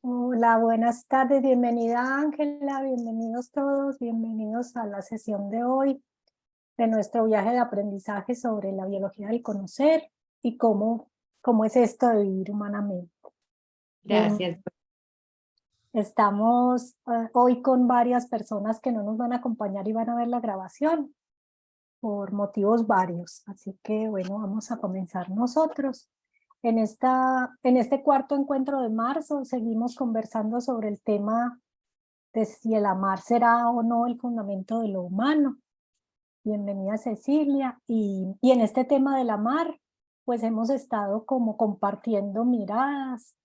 Hola, buenas tardes, bienvenida Ángela, bienvenidos todos, bienvenidos a la sesión de hoy de nuestro viaje de aprendizaje sobre la biología del conocer y cómo es esto de vivir humanamente. Em, Gracias. Estamos hoy con varias personas que no nos van a acompañar y van a ver la grabación por motivos varios, así que bueno, vamos a comenzar nosotros. En este cuarto encuentro de marzo seguimos conversando sobre el tema de si el amar será o no el fundamento de lo humano. Bienvenida Cecilia. Y en este tema del amar, pues hemos estado como compartiendo miradas,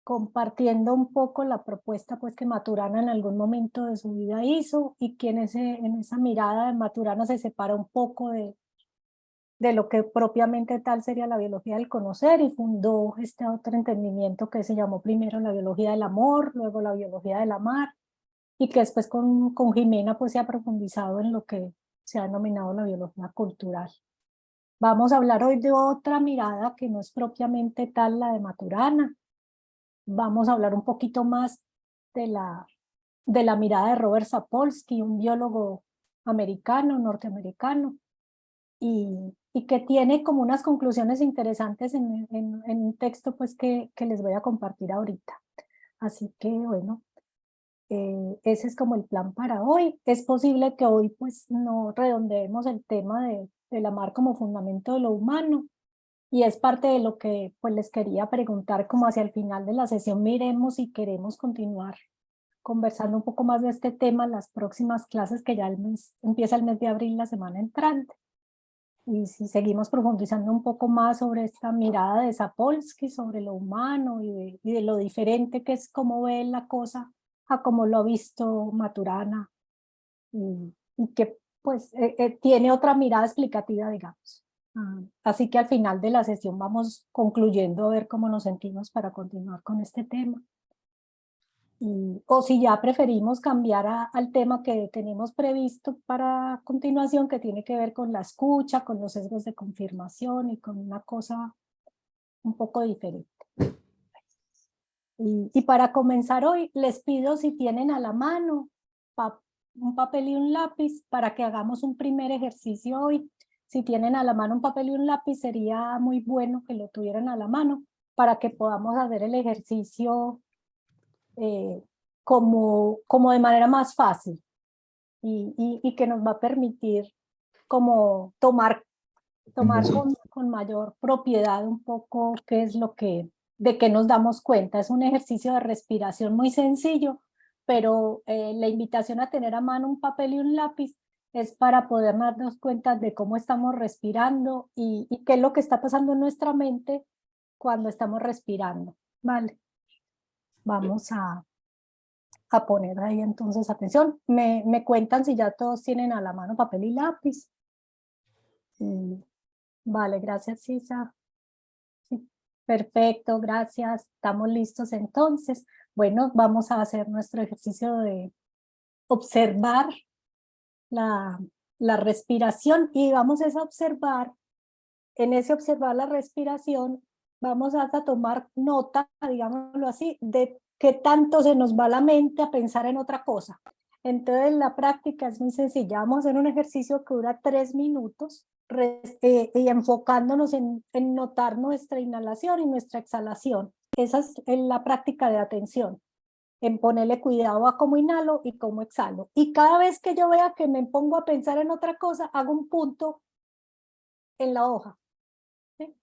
compartiendo un poco la propuesta pues que Maturana en algún momento de su vida hizo y que en esa mirada de Maturana se separa un poco de lo que propiamente tal sería la biología del conocer y fundó este otro entendimiento que se llamó primero la biología del amor, luego la biología del amar y que después con Jimena pues se ha profundizado en lo que se ha denominado la biología cultural. Vamos a hablar hoy de otra mirada que no es propiamente tal la de Maturana. Vamos a hablar un poquito más de de la mirada de Robert Sapolsky, un biólogo americano, norteamericano, y que tiene como unas conclusiones interesantes en un texto pues que les voy a compartir ahorita. Así que bueno, ese es como el plan para hoy. Es posible que hoy pues no redondeemos el tema del amar como fundamento de lo humano y es parte de lo que pues les quería preguntar como hacia el final de la sesión miremos si queremos continuar conversando un poco más de este tema en las próximas clases que ya empieza el mes de abril, la semana entrante. Y si seguimos profundizando un poco más sobre esta mirada de Sapolsky, sobre lo humano y de lo diferente que es cómo ve la cosa a cómo lo ha visto Maturana y que pues tiene otra mirada explicativa, digamos. Así que al final de la sesión vamos concluyendo a ver cómo nos sentimos para continuar con este tema. O si ya preferimos cambiar al tema que tenemos previsto para continuación, que tiene que ver con la escucha, con los sesgos de confirmación y con una cosa un poco diferente. Y para comenzar hoy, les pido si tienen a la mano un papel y un lápiz para que hagamos un primer ejercicio hoy. Si tienen a la mano un papel y un lápiz, sería muy bueno que lo tuvieran a la mano para que podamos hacer el ejercicio eh, como de manera más fácil y que nos va a permitir como tomar con mayor propiedad un poco qué es de qué nos damos cuenta. Es un ejercicio de respiración muy sencillo, pero la invitación a tener a mano un papel y un lápiz es para poder darnos cuenta de cómo estamos respirando y qué es lo que está pasando en nuestra mente cuando estamos respirando. Vale, vamos a poner ahí entonces atención. Me cuentan si ya todos tienen a la mano papel y lápiz. Vale, gracias, Isa. Sí, perfecto, gracias. Estamos listos entonces. Bueno, vamos a hacer nuestro ejercicio de observar la, la respiración y vamos a observar, en ese observar la respiración, vamos a tomar nota, digámoslo así, de qué tanto se nos va la mente a pensar en otra cosa. Entonces la práctica es muy sencilla. Vamos a hacer un ejercicio que dura 3 minutos y enfocándonos en notar nuestra inhalación y nuestra exhalación. Esa es la práctica de atención, en ponerle cuidado a cómo inhalo y cómo exhalo. Y cada vez que yo vea que me pongo a pensar en otra cosa, hago un punto en la hoja. ¿Sí?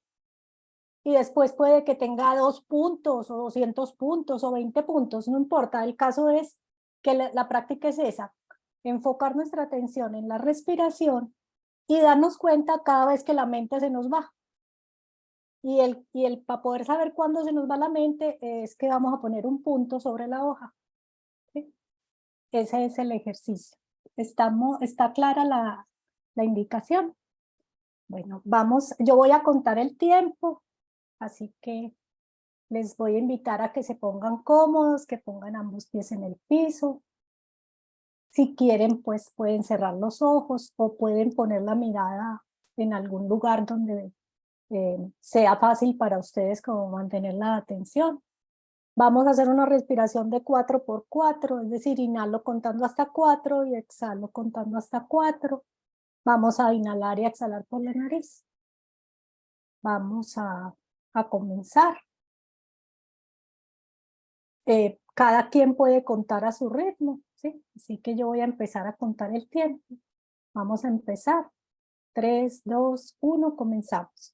Y después puede que tenga 2 puntos o 200 puntos o 20 puntos, no importa. El caso es que la práctica es esa, enfocar nuestra atención en la respiración y darnos cuenta cada vez que la mente se nos va. Para poder saber cuándo se nos va la mente es que vamos a poner un punto sobre la hoja. ¿Sí? Ese es el ejercicio. ¿Está clara la indicación? Bueno, yo voy a contar el tiempo, así que les voy a invitar a que se pongan cómodos, que pongan ambos pies en el piso. Si quieren, pues pueden cerrar los ojos o pueden poner la mirada en algún lugar donde sea fácil para ustedes como mantener la atención. Vamos a hacer una respiración de 4 por 4, es decir, inhalo contando hasta 4 y exhalo contando hasta 4. Vamos a inhalar y exhalar por la nariz. Vamos a comenzar. Cada quien puede contar a su ritmo, ¿sí? Así que yo voy a empezar a contar el tiempo. Vamos a empezar. 3, 2, 1, comenzamos.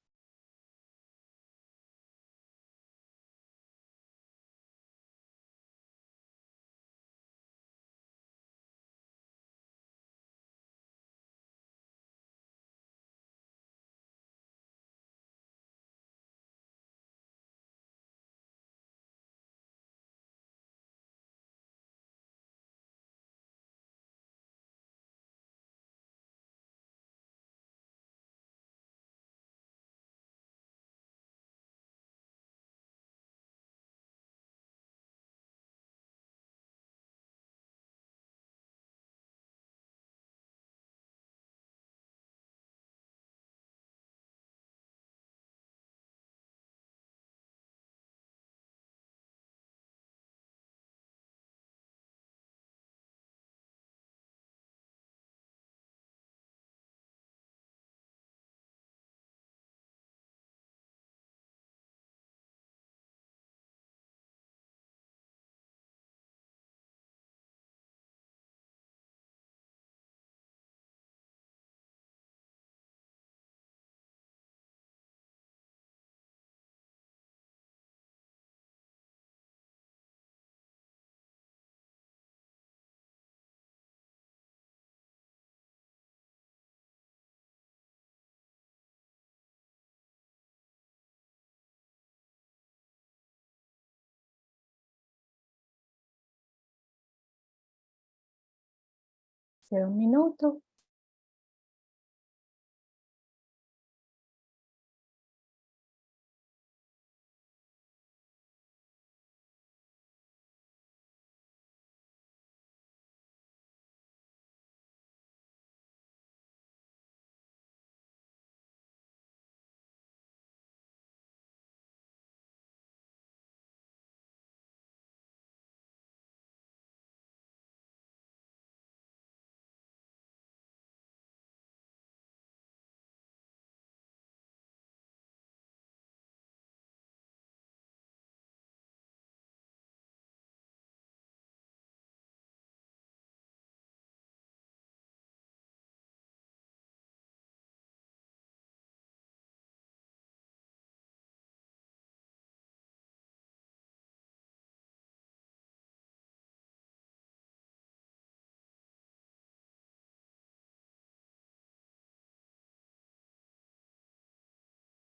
De un minuto.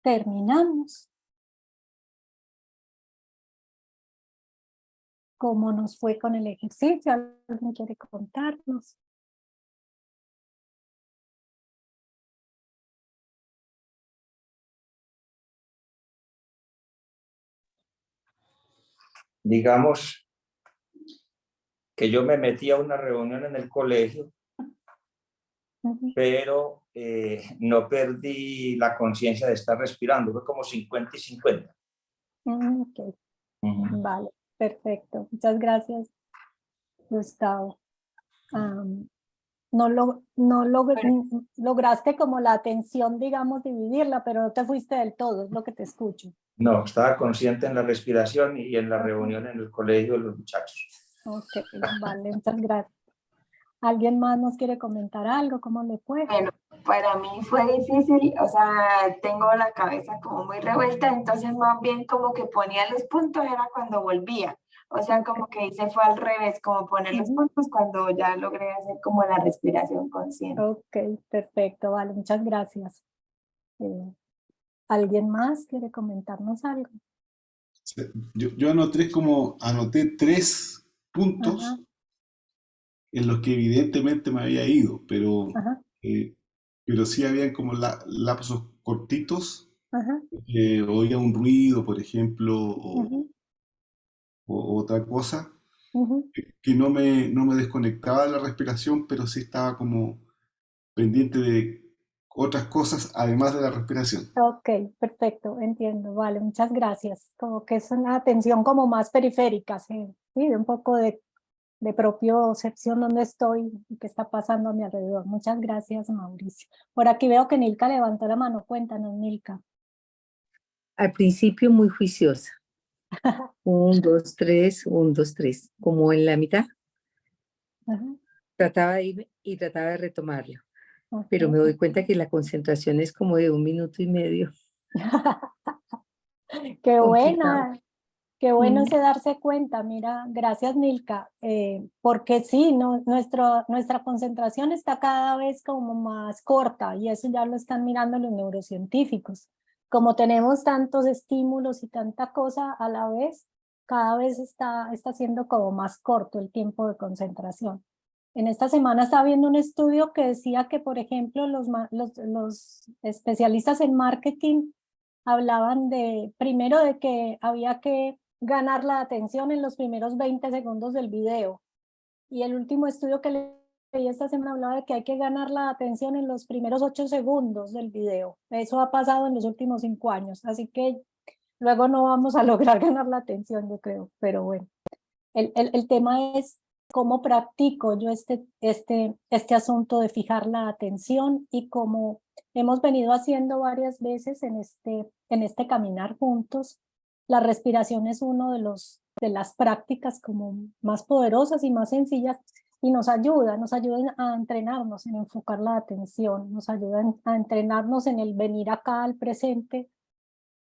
Terminamos. ¿Cómo nos fue con el ejercicio? ¿Alguien quiere contarnos? Digamos que yo me metí a una reunión en el colegio, pero no perdí la conciencia de estar respirando, fue como 50 y 50. Ok, vale, perfecto. Muchas gracias, Gustavo. Lograste como la atención, digamos, dividirla, pero no te fuiste del todo, es lo que te escucho. No, estaba consciente en la respiración y en la Ok, reunión en el colegio de los muchachos. ok, vale, muchas gracias. ¿Alguien más nos quiere comentar algo? ¿Cómo le fue? Bueno, para mí fue difícil, o sea, tengo la cabeza como muy revuelta, entonces más bien como que ponía los puntos era cuando volvía, o sea, como que hice fue al revés, como poner los puntos cuando ya logré hacer como la respiración consciente. Ok, perfecto, vale, muchas gracias. ¿Alguien más quiere comentarnos algo? Yo anoté 3 puntos Ajá, en los que evidentemente me había ido, ajá, pero sí habían como lapsos cortitos, ajá, oía un ruido, por ejemplo, ujú, o otra cosa, ujú, que no me desconectaba de la respiración, pero sí estaba como pendiente de otras cosas además de la respiración. Ok, perfecto, entiendo, vale, muchas gracias. Como que es una atención como más periférica, sí, sí, de un poco de propiocepción dónde estoy y qué está pasando a mi alrededor. Muchas gracias, Mauricio. Por aquí veo que Nilka levantó la mano, cuéntanos, Nilka. Al principio muy juiciosa. 1, 2, 3, 1, 2, 3. Como en la mitad, Ajá, trataba de irme y trataba de retomarlo. ok. Pero me doy cuenta que la concentración es como de 1 minuto y medio. Qué Complicado. buena, qué bueno Mm. ese darse cuenta. Mira, gracias, Nilka, porque sí, no, nuestra concentración está cada vez como más corta y eso ya lo están mirando los neurocientíficos. Como tenemos tantos estímulos y tanta cosa a la vez, cada vez está siendo como más corto el tiempo de concentración. En esta semana estaba viendo un estudio que decía que, por ejemplo, los especialistas en marketing hablaban primero de que había que ganar la atención en los primeros 20 segundos del video. Y el último estudio que leí esta semana hablaba de que hay que ganar la atención en los primeros 8 segundos del video. Eso ha pasado en los últimos 5 años, así que luego no vamos a lograr ganar la atención, yo creo, pero bueno. El tema es cómo practico yo este asunto de fijar la atención y cómo hemos venido haciendo varias veces en este caminar juntos. La respiración es uno de las prácticas como más poderosas y más sencillas y nos ayuda a entrenarnos en enfocar la atención, nos ayuda a entrenarnos en el venir acá al presente,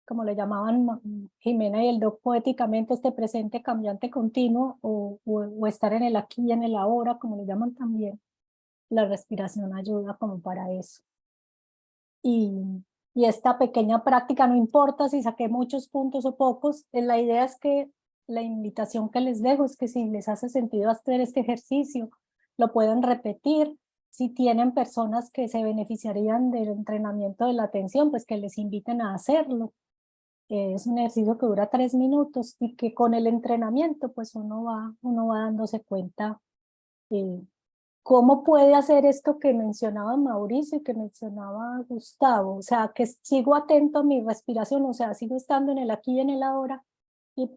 como le llamaban Jimena y el Doc poéticamente, este presente cambiante continuo o estar en el aquí y en el ahora, como le llaman también. La respiración ayuda como para eso. Y esta pequeña práctica, no importa si saqué muchos puntos o pocos, la idea es que la invitación que les dejo es que si les hace sentido hacer este ejercicio, lo pueden repetir. Si tienen personas que se beneficiarían del entrenamiento de la atención, pues que les inviten a hacerlo. Es un ejercicio que dura 3 minutos y que con el entrenamiento pues uno va dándose cuenta cómo puede hacer esto que mencionaba Mauricio y que mencionaba Gustavo. O sea, que sigo atento a mi respiración, o sea, sigo estando en el aquí y en el ahora,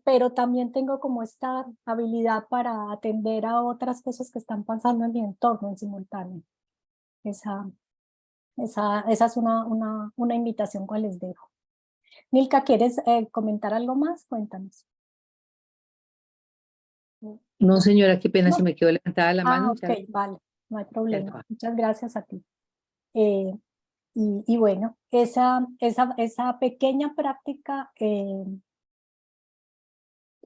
pero también tengo como esta habilidad para atender a otras cosas que están pasando en mi entorno en simultáneo. Esa es una invitación que les dejo. Nilka, ¿quieres comentar algo más? Cuéntanos. No, señora, qué pena, No. se me quedó levantada la mano. Ok, vale, no hay Ya problema. lo hago. Muchas gracias a ti. Eh, y bueno, esa pequeña práctica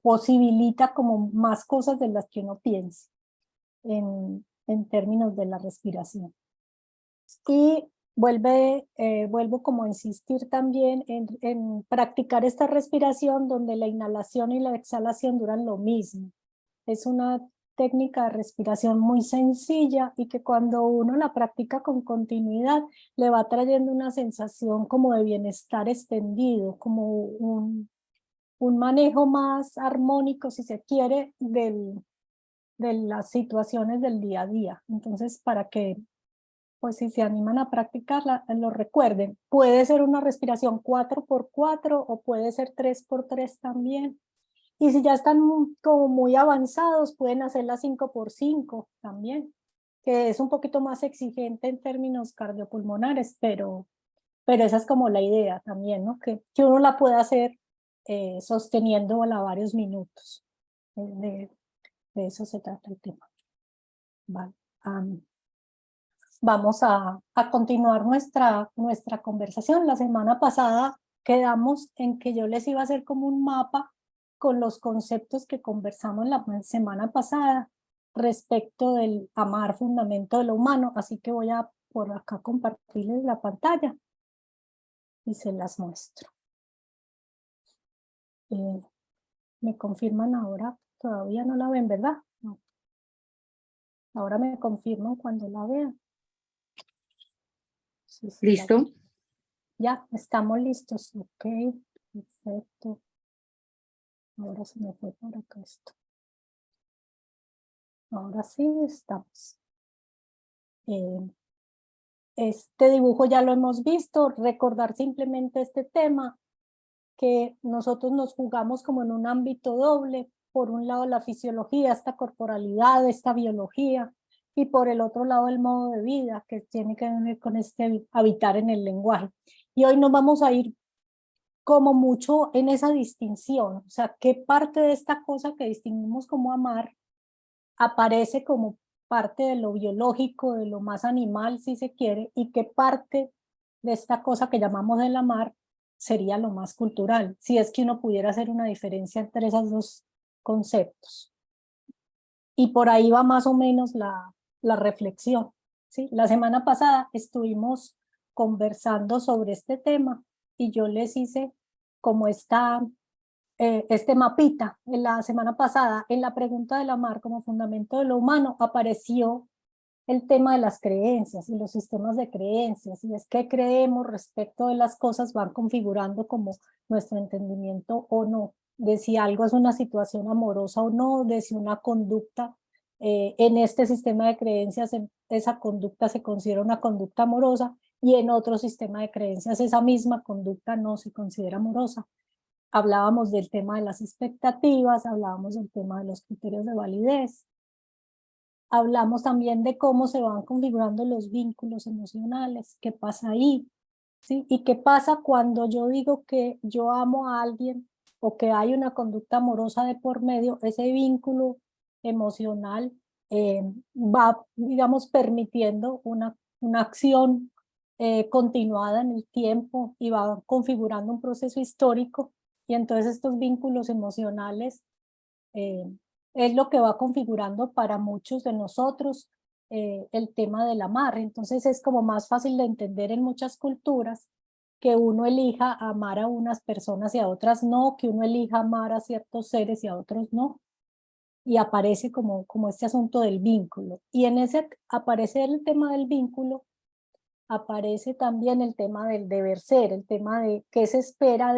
posibilita como más cosas de las que uno piensa en términos de la respiración. Y vuelvo como a insistir también en practicar esta respiración donde la inhalación y la exhalación duran lo mismo. Es una técnica de respiración muy sencilla y que cuando uno la practica con continuidad le va trayendo una sensación como de bienestar extendido, como un manejo más armónico, si se quiere, de las situaciones del día a día. Entonces, para que pues si se animan a practicarla, lo recuerden. Puede ser una respiración 4x4 o puede ser 3x3 también. Y si ya están como muy avanzados, pueden hacerla 5x5 también, que es un poquito más exigente en términos cardiopulmonares, pero esa es como la idea también, ¿no? Que uno la pueda hacer sosteniéndola varios minutos. De eso se trata el tema. Vale. Vamos a continuar nuestra conversación. La semana pasada quedamos en que yo les iba a hacer como un mapa con los conceptos que conversamos la semana pasada respecto del amar, fundamento de lo humano. Así que voy a por acá compartirles la pantalla y se las muestro. Me confirman ahora, todavía no la ven, ¿verdad? No. Ahora me confirman cuando la vean. Sí, sí, ¿Listo? ya, estamos listos. Ok, perfecto. Ahora se me fue por acá esto. Ahora sí estamos. Este dibujo ya lo hemos visto, recordar simplemente este tema, que nosotros nos jugamos como en un ámbito doble, por un lado la fisiología, esta corporalidad, esta biología, y por el otro lado el modo de vida, que tiene que ver con este habitar en el lenguaje. Y hoy nos vamos a ir como mucho en esa distinción, o sea, qué parte de esta cosa que distinguimos como amar aparece como parte de lo biológico, de lo más animal, si se quiere, y qué parte de esta cosa que llamamos el amar sería lo más cultural, si es que uno pudiera hacer una diferencia entre esos dos conceptos. Y por ahí va más o menos la reflexión, ¿sí? La semana pasada estuvimos conversando sobre este tema y yo les hice como este mapita. En la semana pasada, en la pregunta del amar como fundamento de lo humano, apareció el tema de las creencias y los sistemas de creencias, y es que creemos respecto de las cosas van configurando como nuestro entendimiento o no, de si algo es una situación amorosa o no, de si una conducta en este sistema de creencias, esa conducta se considera una conducta amorosa, y en otro sistema de creencias esa misma conducta no se considera amorosa. Hablábamos del tema de las expectativas, hablábamos del tema de los criterios de validez, hablamos también de cómo se van configurando los vínculos emocionales, qué pasa ahí, ¿sí? Y qué pasa cuando yo digo que yo amo a alguien o que hay una conducta amorosa de por medio, ese vínculo emocional va, digamos, permitiendo una acción continuada en el tiempo y va configurando un proceso histórico, y entonces estos vínculos emocionales eh, es lo que va configurando para muchos de nosotros el tema del amar. Entonces es como más fácil de entender en muchas culturas que uno elija amar a unas personas y a otras no, que uno elija amar a ciertos seres y a otros no. Y aparece como este asunto del vínculo. Y en ese aparece el tema del vínculo, aparece también el tema del deber ser, el tema de qué se espera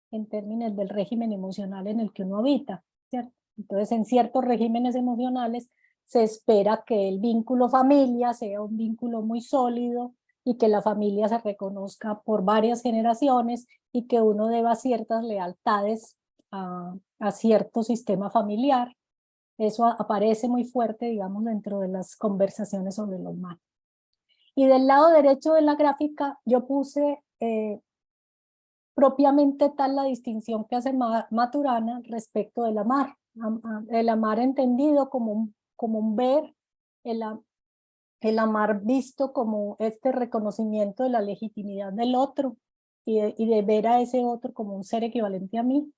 en términos del régimen emocional en el que uno habita, ¿cierto? Entonces, en ciertos regímenes emocionales se espera que el vínculo familia sea un vínculo muy sólido y que la familia se reconozca por varias generaciones y que uno deba ciertas lealtades a cierto sistema familiar. Eso aparece muy fuerte, digamos, dentro de las conversaciones sobre lo humano. Y del lado derecho de la gráfica yo puse propiamente tal la distinción que hace Maturana respecto del amar. El amar entendido como un ver, el amar visto como este reconocimiento de la legitimidad del otro y de ver a ese otro como un ser equivalente a mí.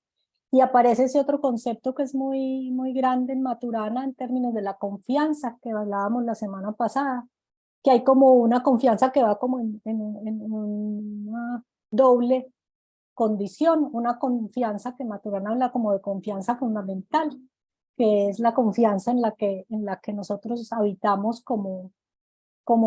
Y aparece ese otro concepto que es muy, muy grande en Maturana en términos de la confianza que hablábamos la semana pasada, que hay como una confianza que va como en una doble condición, una confianza que Maturana habla como de confianza fundamental, que es la confianza en la que nosotros habitamos como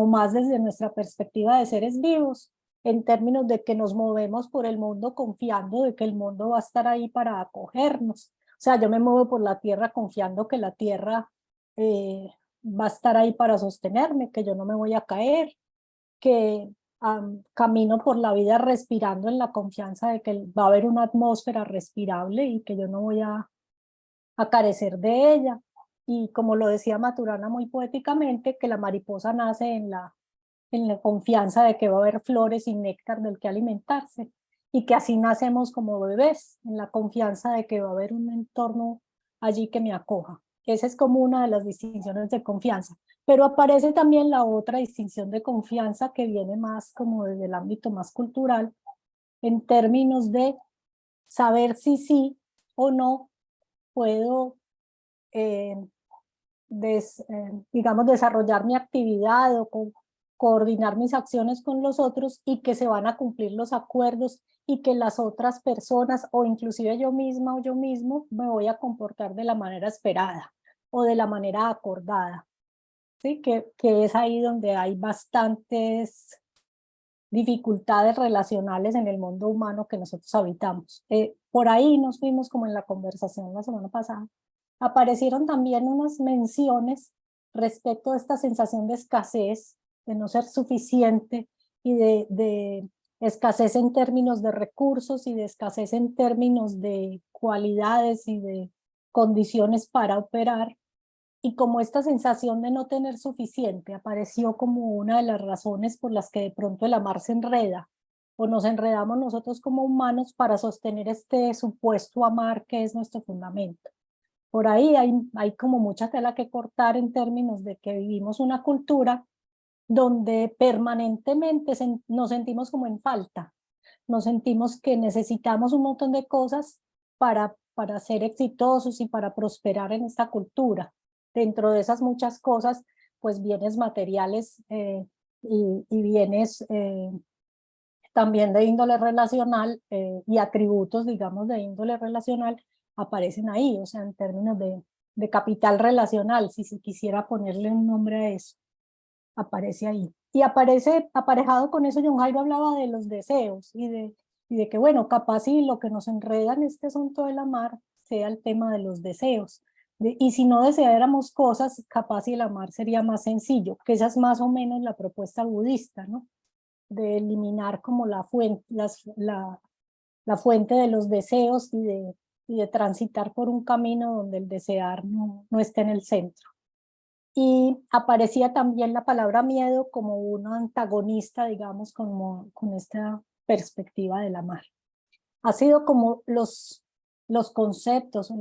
más desde nuestra perspectiva de seres vivos, en términos de que nos movemos por el mundo confiando de que el mundo va a estar ahí para acogernos. O sea, yo me muevo por la tierra confiando que la tierra va a estar ahí para sostenerme, que yo no me voy a caer, que camino por la vida respirando en la confianza de que va a haber una atmósfera respirable y que yo no voy a carecer de ella. Y como lo decía Maturana muy poéticamente, que la mariposa nace en la confianza de que va a haber flores y néctar del que alimentarse, y que así nacemos como bebés, en la confianza de que va a haber un entorno allí que me acoja. Esa es como una de las distinciones de confianza. Pero aparece también la otra distinción de confianza que viene más como desde el ámbito más cultural, en términos de saber si sí o no puedo eh, digamos, desarrollar mi actividad o coordinar mis acciones con los otros, y que se van a cumplir los acuerdos y que las otras personas o inclusive yo misma o yo mismo me voy a comportar de la manera esperada o de la manera acordada. ¿Sí? Que es ahí donde hay bastantes dificultades relacionales en el mundo humano que nosotros habitamos. Por ahí nos fuimos como en la conversación la semana pasada. Aparecieron también unas menciones respecto a esta sensación de escasez no ser suficiente y de escasez en términos de recursos y de escasez en términos de cualidades y de condiciones para operar. Y como esta sensación de no tener suficiente apareció como una de las razones por las que de pronto el amar se enreda, o nos enredamos nosotros como humanos para sostener este supuesto amar que es nuestro fundamento. Por ahí hay como mucha tela que cortar en términos de que vivimos una cultura donde permanentemente nos sentimos como en falta, nos sentimos que necesitamos un montón de cosas para ser exitosos y para prosperar en esta cultura. Dentro de esas muchas cosas, pues bienes materiales y bienes también de índole relacional y atributos, digamos, de índole relacional aparecen ahí, o sea, en términos de capital relacional, si se quisiera ponerle un nombre a eso, aparece ahí. Y aparece aparejado con eso, John Jairo hablaba de los deseos y de que, bueno, capaz si lo que nos enreda en este asunto del amar sea el tema de los deseos. Y si no deseáramos cosas, capaz si el amar sería más sencillo, que esa es más o menos la propuesta budista, ¿no? De eliminar como la fuente, la fuente de los deseos y de transitar por un camino donde el desear no esté en el centro. Y aparecía también la palabra miedo como un antagonista, digamos, como, con esta perspectiva del amar. Ha sido como los conceptos,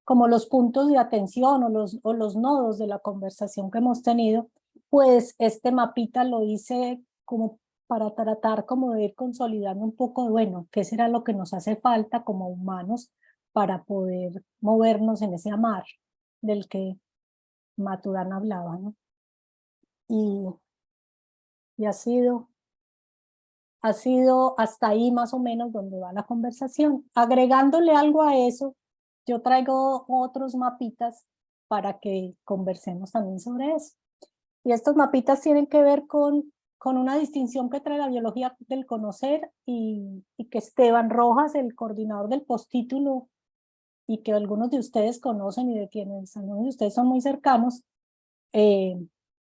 como los puntos de atención o los nodos de la conversación que hemos tenido, pues este mapita lo hice como para tratar como de ir consolidando un poco, bueno, qué será lo que nos hace falta como humanos para poder movernos en ese amar del que Maturana hablaba, ¿no? Y ha sido hasta ahí más o menos donde va la conversación. Agregándole algo a eso, yo traigo otros mapitas para que conversemos también sobre eso. Y estos mapitas tienen que ver con una distinción que trae la biología del conocer y que Esteban Rojas, el coordinador del postítulo, y que algunos de ustedes conocen y de quienes algunos de ustedes son muy cercanos,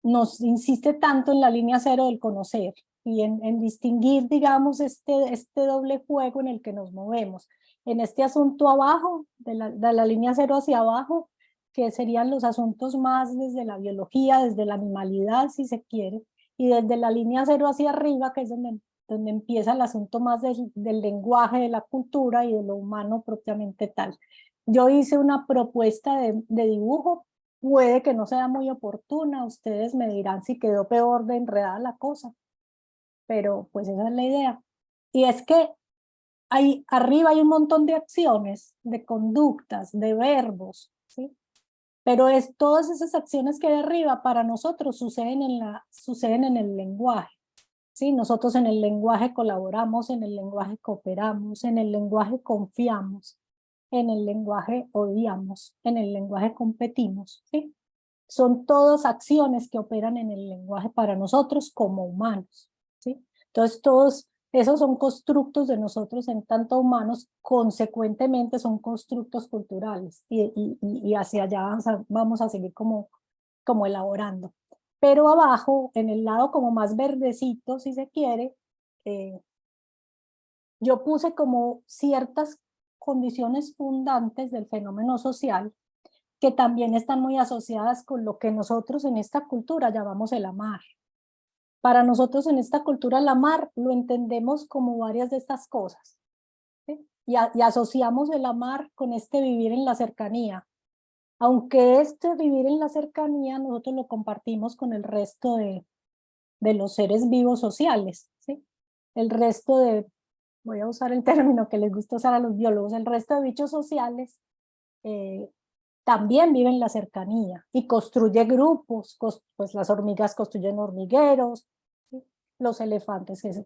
nos insiste tanto en la línea cero del conocer y en distinguir, digamos, este doble juego en el que nos movemos. En este asunto abajo, de la línea cero hacia abajo, que serían los asuntos más desde la biología, desde la animalidad, si se quiere, y desde la línea cero hacia arriba, que es donde empieza el asunto más del lenguaje, de la cultura y de lo humano propiamente tal. Yo hice una propuesta de dibujo, puede que no sea muy oportuna, ustedes me dirán si quedó peor de enredada la cosa, pero pues esa es la idea. Y es que arriba hay un montón de acciones, de conductas, de verbos, ¿sí? Pero todas esas acciones que hay arriba para nosotros suceden en el lenguaje, ¿sí? Nosotros en el lenguaje colaboramos, en el lenguaje cooperamos, en el lenguaje confiamos, en el lenguaje odiamos, en el lenguaje competimos, ¿sí? Son todas acciones que operan en el lenguaje para nosotros como humanos, ¿sí? Entonces todos esos son constructos de nosotros en tanto humanos, consecuentemente son constructos culturales y hacia allá vamos a seguir como elaborando. Pero abajo, en el lado como más verdecito, si se quiere, yo puse como ciertas condiciones fundantes del fenómeno social que también están muy asociadas con lo que nosotros en esta cultura llamamos el amar. Para nosotros en esta cultura el amar lo entendemos como varias de estas cosas, ¿sí? Y asociamos el amar con este vivir en la cercanía, aunque este vivir en la cercanía nosotros lo compartimos con el resto de los seres vivos sociales, ¿sí? El resto voy a usar el término que les gusta usar a los biólogos, el resto de bichos sociales también viven la cercanía y construye grupos, pues las hormigas construyen hormigueros, ¿sí? Los elefantes que se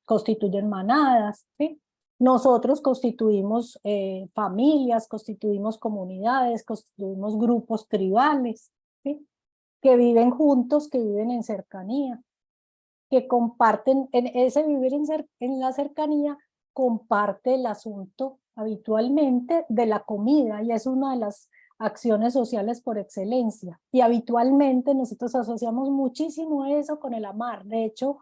constituyen manadas, ¿sí? Nosotros constituimos familias, constituimos comunidades, constituimos grupos tribales, ¿sí? Que viven juntos, que viven en cercanía, que comparten, en ese vivir en la cercanía, comparte el asunto habitualmente de la comida, y es una de las acciones sociales por excelencia. Y habitualmente nosotros asociamos muchísimo eso con el amar. De hecho,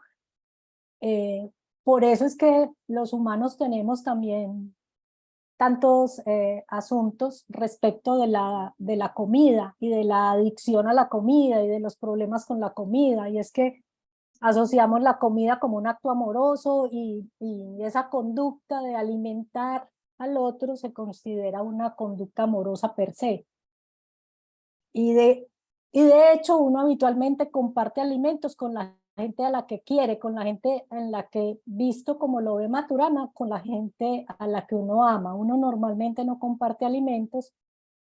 por eso es que los humanos tenemos también tantos asuntos respecto de la comida y de la adicción a la comida y de los problemas con la comida. Y es que asociamos la comida como un acto amoroso y esa conducta de alimentar al otro se considera una conducta amorosa per se. Y de hecho uno habitualmente comparte alimentos con la gente a la que quiere, con la gente en la que, visto como lo ve Maturana, con la gente a la que uno ama. Uno normalmente no comparte alimentos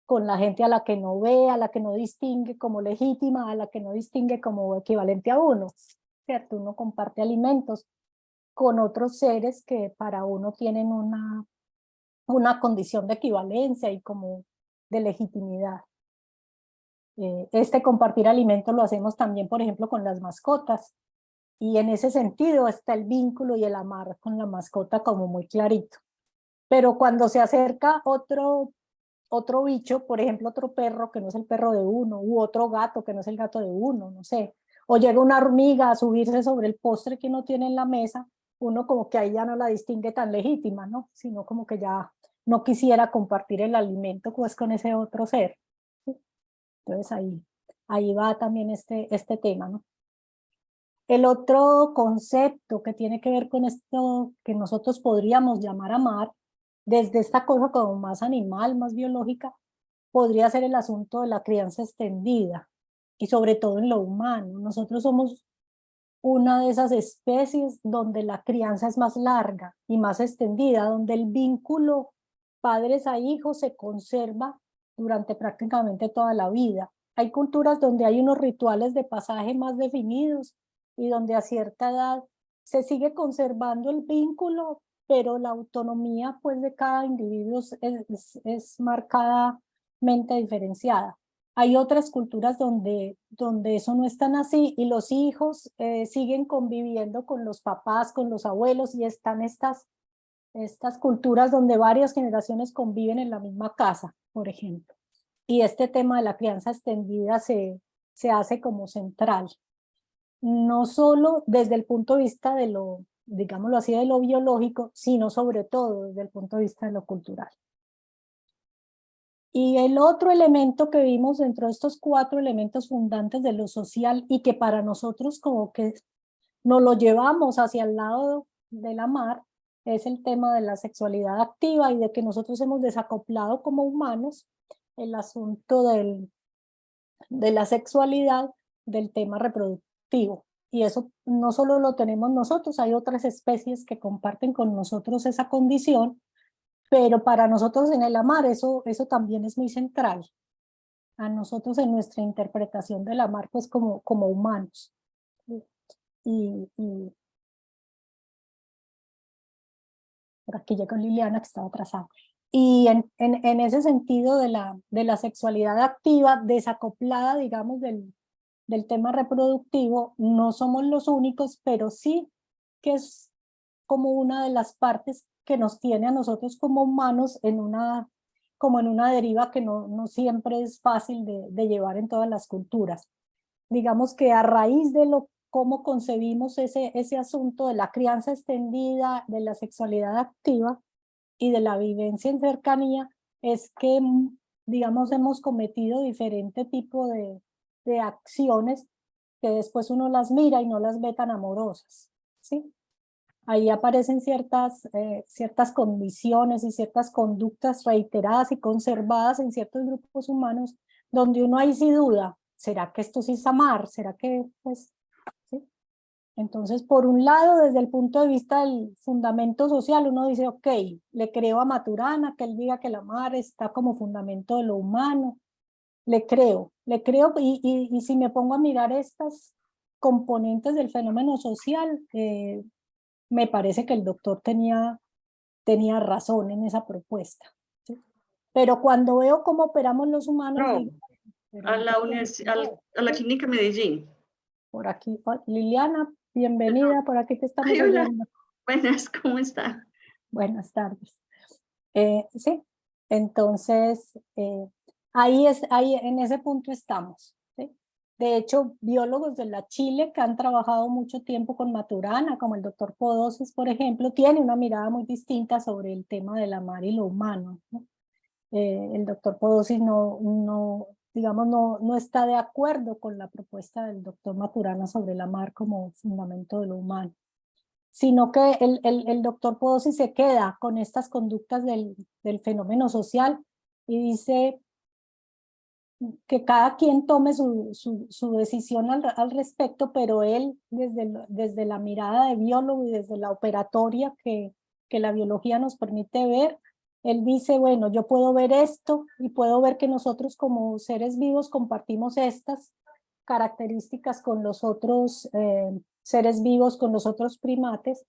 con la gente a la que no ve, a la que no distingue como legítima, a la que no distingue como equivalente a uno, ¿cierto? Uno comparte alimentos con otros seres que para uno tienen una condición de equivalencia y como de legitimidad. Este compartir alimentos lo hacemos también, por ejemplo, con las mascotas. Y en ese sentido está el vínculo y el amar con la mascota como muy clarito. Pero cuando se acerca otro bicho, por ejemplo, otro perro que no es el perro de uno, u otro gato que no es el gato de uno, no sé, o llega una hormiga a subirse sobre el postre que uno tiene en la mesa, uno como que ahí ya no la distingue tan legítima, ¿no? Sino como que ya no quisiera compartir el alimento pues con ese otro ser. ¿Sí? Entonces ahí va también este tema, ¿no? El otro concepto que tiene que ver con esto que nosotros podríamos llamar amar, desde esta cosa como más animal, más biológica, podría ser el asunto de la crianza extendida, y sobre todo en lo humano. Nosotros somos una de esas especies donde la crianza es más larga y más extendida, donde el vínculo padres a hijos se conserva durante prácticamente toda la vida. Hay culturas donde hay unos rituales de pasaje más definidos y donde a cierta edad se sigue conservando el vínculo, pero la autonomía pues de cada individuo es marcadamente diferenciada. Hay otras culturas donde eso no es tan así y los hijos siguen conviviendo con los papás, con los abuelos, y están estas culturas donde varias generaciones conviven en la misma casa, por ejemplo. Y este tema de la crianza extendida se hace como central, no solo desde el punto de vista de lo, digámoslo así, de lo biológico, sino sobre todo desde el punto de vista de lo cultural. Y el otro elemento que vimos dentro de estos 4 elementos fundantes de lo social y que para nosotros como que nos lo llevamos hacia el lado del amar, es el tema de la sexualidad activa y de que nosotros hemos desacoplado como humanos el asunto de la sexualidad del tema reproductivo. Y eso no solo lo tenemos nosotros, hay otras especies que comparten con nosotros esa condición, pero para nosotros en el amar eso también es muy central. A nosotros en nuestra interpretación del amar pues como humanos. Y por aquí llegó Liliana que estaba atrasada. Y en ese sentido de la sexualidad activa, desacoplada, digamos, del tema reproductivo, no somos los únicos, pero sí que es como una de las partes que nos tiene a nosotros como humanos como en una deriva que no siempre es fácil de llevar en todas las culturas. Digamos que a raíz de cómo concebimos ese asunto de la crianza extendida, de la sexualidad activa y de la vivencia en cercanía, es que, digamos, hemos cometido diferente tipo de acciones que después uno las mira y no las ve tan amorosas, ¿sí? Ahí aparecen ciertas condiciones y ciertas conductas reiteradas y conservadas en ciertos grupos humanos donde uno ahí sí duda, ¿será que esto sí es amar? ¿Será que, pues, sí? Entonces, por un lado, desde el punto de vista del fundamento social, uno dice, ok, le creo a Maturana que él diga que el amar está como fundamento de lo humano, le creo, y si me pongo a mirar estas componentes del fenómeno social, me parece que el doctor tenía razón en esa propuesta, ¿sí? Pero cuando veo cómo operamos los humanos, No, digo, pero a la, entonces, a la clínica Medellín. por aquí, Liliana, bienvenida, por aquí te estamos Ay, hola. oyendo. Buenas, ¿cómo está? Buenas tardes. Sí, entonces, ahí en ese punto estamos, ¿sí? De hecho, biólogos de la Chile que han trabajado mucho tiempo con Maturana, como el doctor Podosis, por ejemplo, tiene una mirada muy distinta sobre el tema de la mar y lo humano, ¿no? El doctor Podosis digamos, no está de acuerdo con la propuesta del doctor Maturana sobre la mar como fundamento de lo humano, sino que el doctor Podosis se queda con estas conductas del fenómeno social y dice que cada quien tome su decisión al respecto, pero él desde la mirada de biólogo y desde la operatoria que la biología nos permite ver, él dice, bueno, yo puedo ver esto y puedo ver que nosotros como seres vivos compartimos estas características con los otros seres vivos, con los otros primates,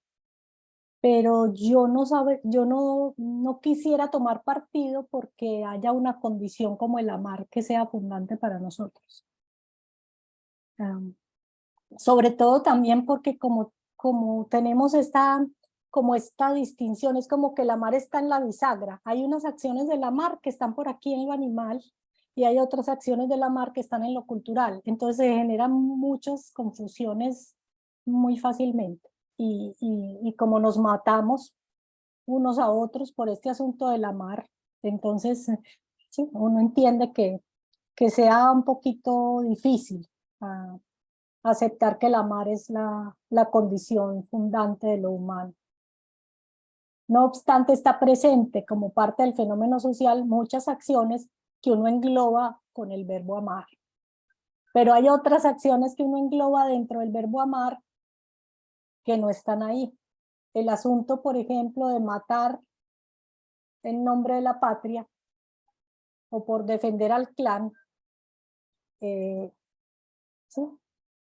pero yo no quisiera tomar partido porque haya una condición como el amar que sea fundante para nosotros. Sobre todo también porque como tenemos esta distinción, es como que el amar está en la bisagra. Hay unas acciones del amar que están por aquí en lo animal y hay otras acciones del amar que están en lo cultural. Entonces se generan muchas confusiones muy fácilmente. Y como nos matamos unos a otros por este asunto de la mar, entonces sí, uno entiende que sea un poquito difícil aceptar que la mar es la condición fundante de lo humano. No obstante, está presente como parte del fenómeno social muchas acciones que uno engloba con el verbo amar. Pero hay otras acciones que uno engloba dentro del verbo amar que no están ahí. El asunto, por ejemplo, de matar en nombre de la patria o por defender al clan, ¿sí?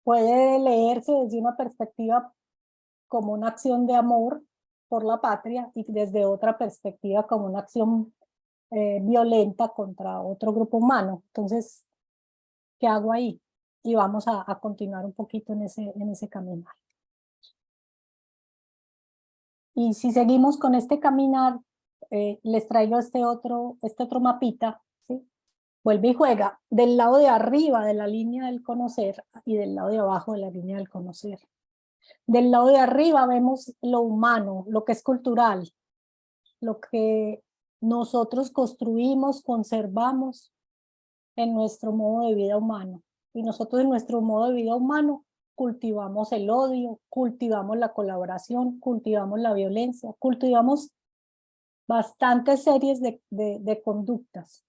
Puede leerse desde una perspectiva como una acción de amor por la patria y desde otra perspectiva como una acción violenta contra otro grupo humano. Entonces, ¿qué hago ahí? Y vamos a continuar un poquito en ese caminar. Y si seguimos con este caminar, les traigo este otro mapita, ¿sí? Vuelve y juega del lado de arriba de la línea del conocer y del lado de abajo de la línea del conocer. Del lado de arriba vemos lo humano, lo que es cultural, lo que nosotros construimos, conservamos en nuestro modo de vida humano. Y nosotros en nuestro modo de vida humano cultivamos el odio, cultivamos la colaboración, cultivamos la violencia, cultivamos bastantes series de conductas.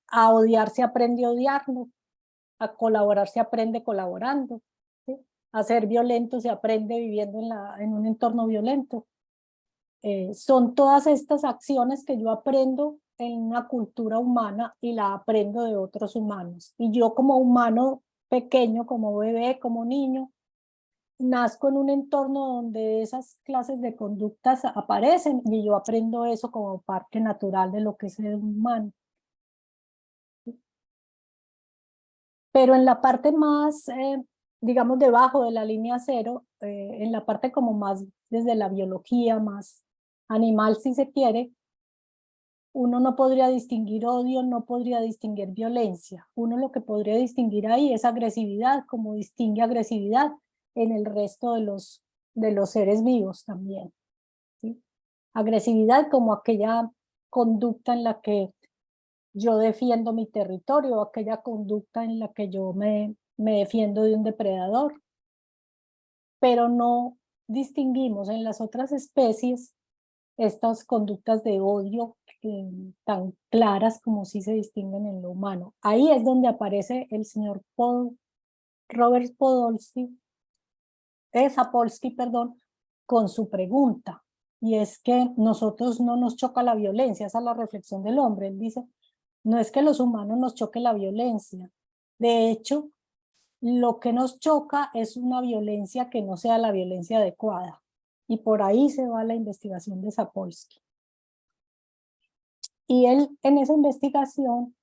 A odiar se aprende odiarlo, a colaborar se aprende colaborando, ¿sí? A ser violento se aprende viviendo en un entorno violento. Son todas estas acciones que yo aprendo en una cultura humana y la aprendo de otros humanos. Y yo como humano pequeño, como bebé, como niño, nazco en un entorno donde esas clases de conductas aparecen y yo aprendo eso como parte natural de lo que es ser humano. Pero en la parte más, digamos, debajo de la línea cero, en la parte como más desde la biología, más animal si se quiere, uno no podría distinguir odio, no podría distinguir violencia. Uno lo que podría distinguir ahí es agresividad, como distingue agresividad en el resto de los seres vivos también, ¿sí? Agresividad como aquella conducta en la que yo defiendo mi territorio, aquella conducta en la que yo me defiendo de un depredador. Pero no distinguimos en las otras especies estas conductas de odio tan claras como sí se distinguen en lo humano. Ahí es donde aparece el señor Robert Sapolsky, perdón, con su pregunta. Y es que nosotros no nos choca la violencia, esa es la reflexión del hombre. Él dice, no es que los humanos nos choque la violencia. De hecho, lo que nos choca es una violencia que no sea la violencia adecuada. Y por ahí se va la investigación de Sapolsky. Y él en esa investigación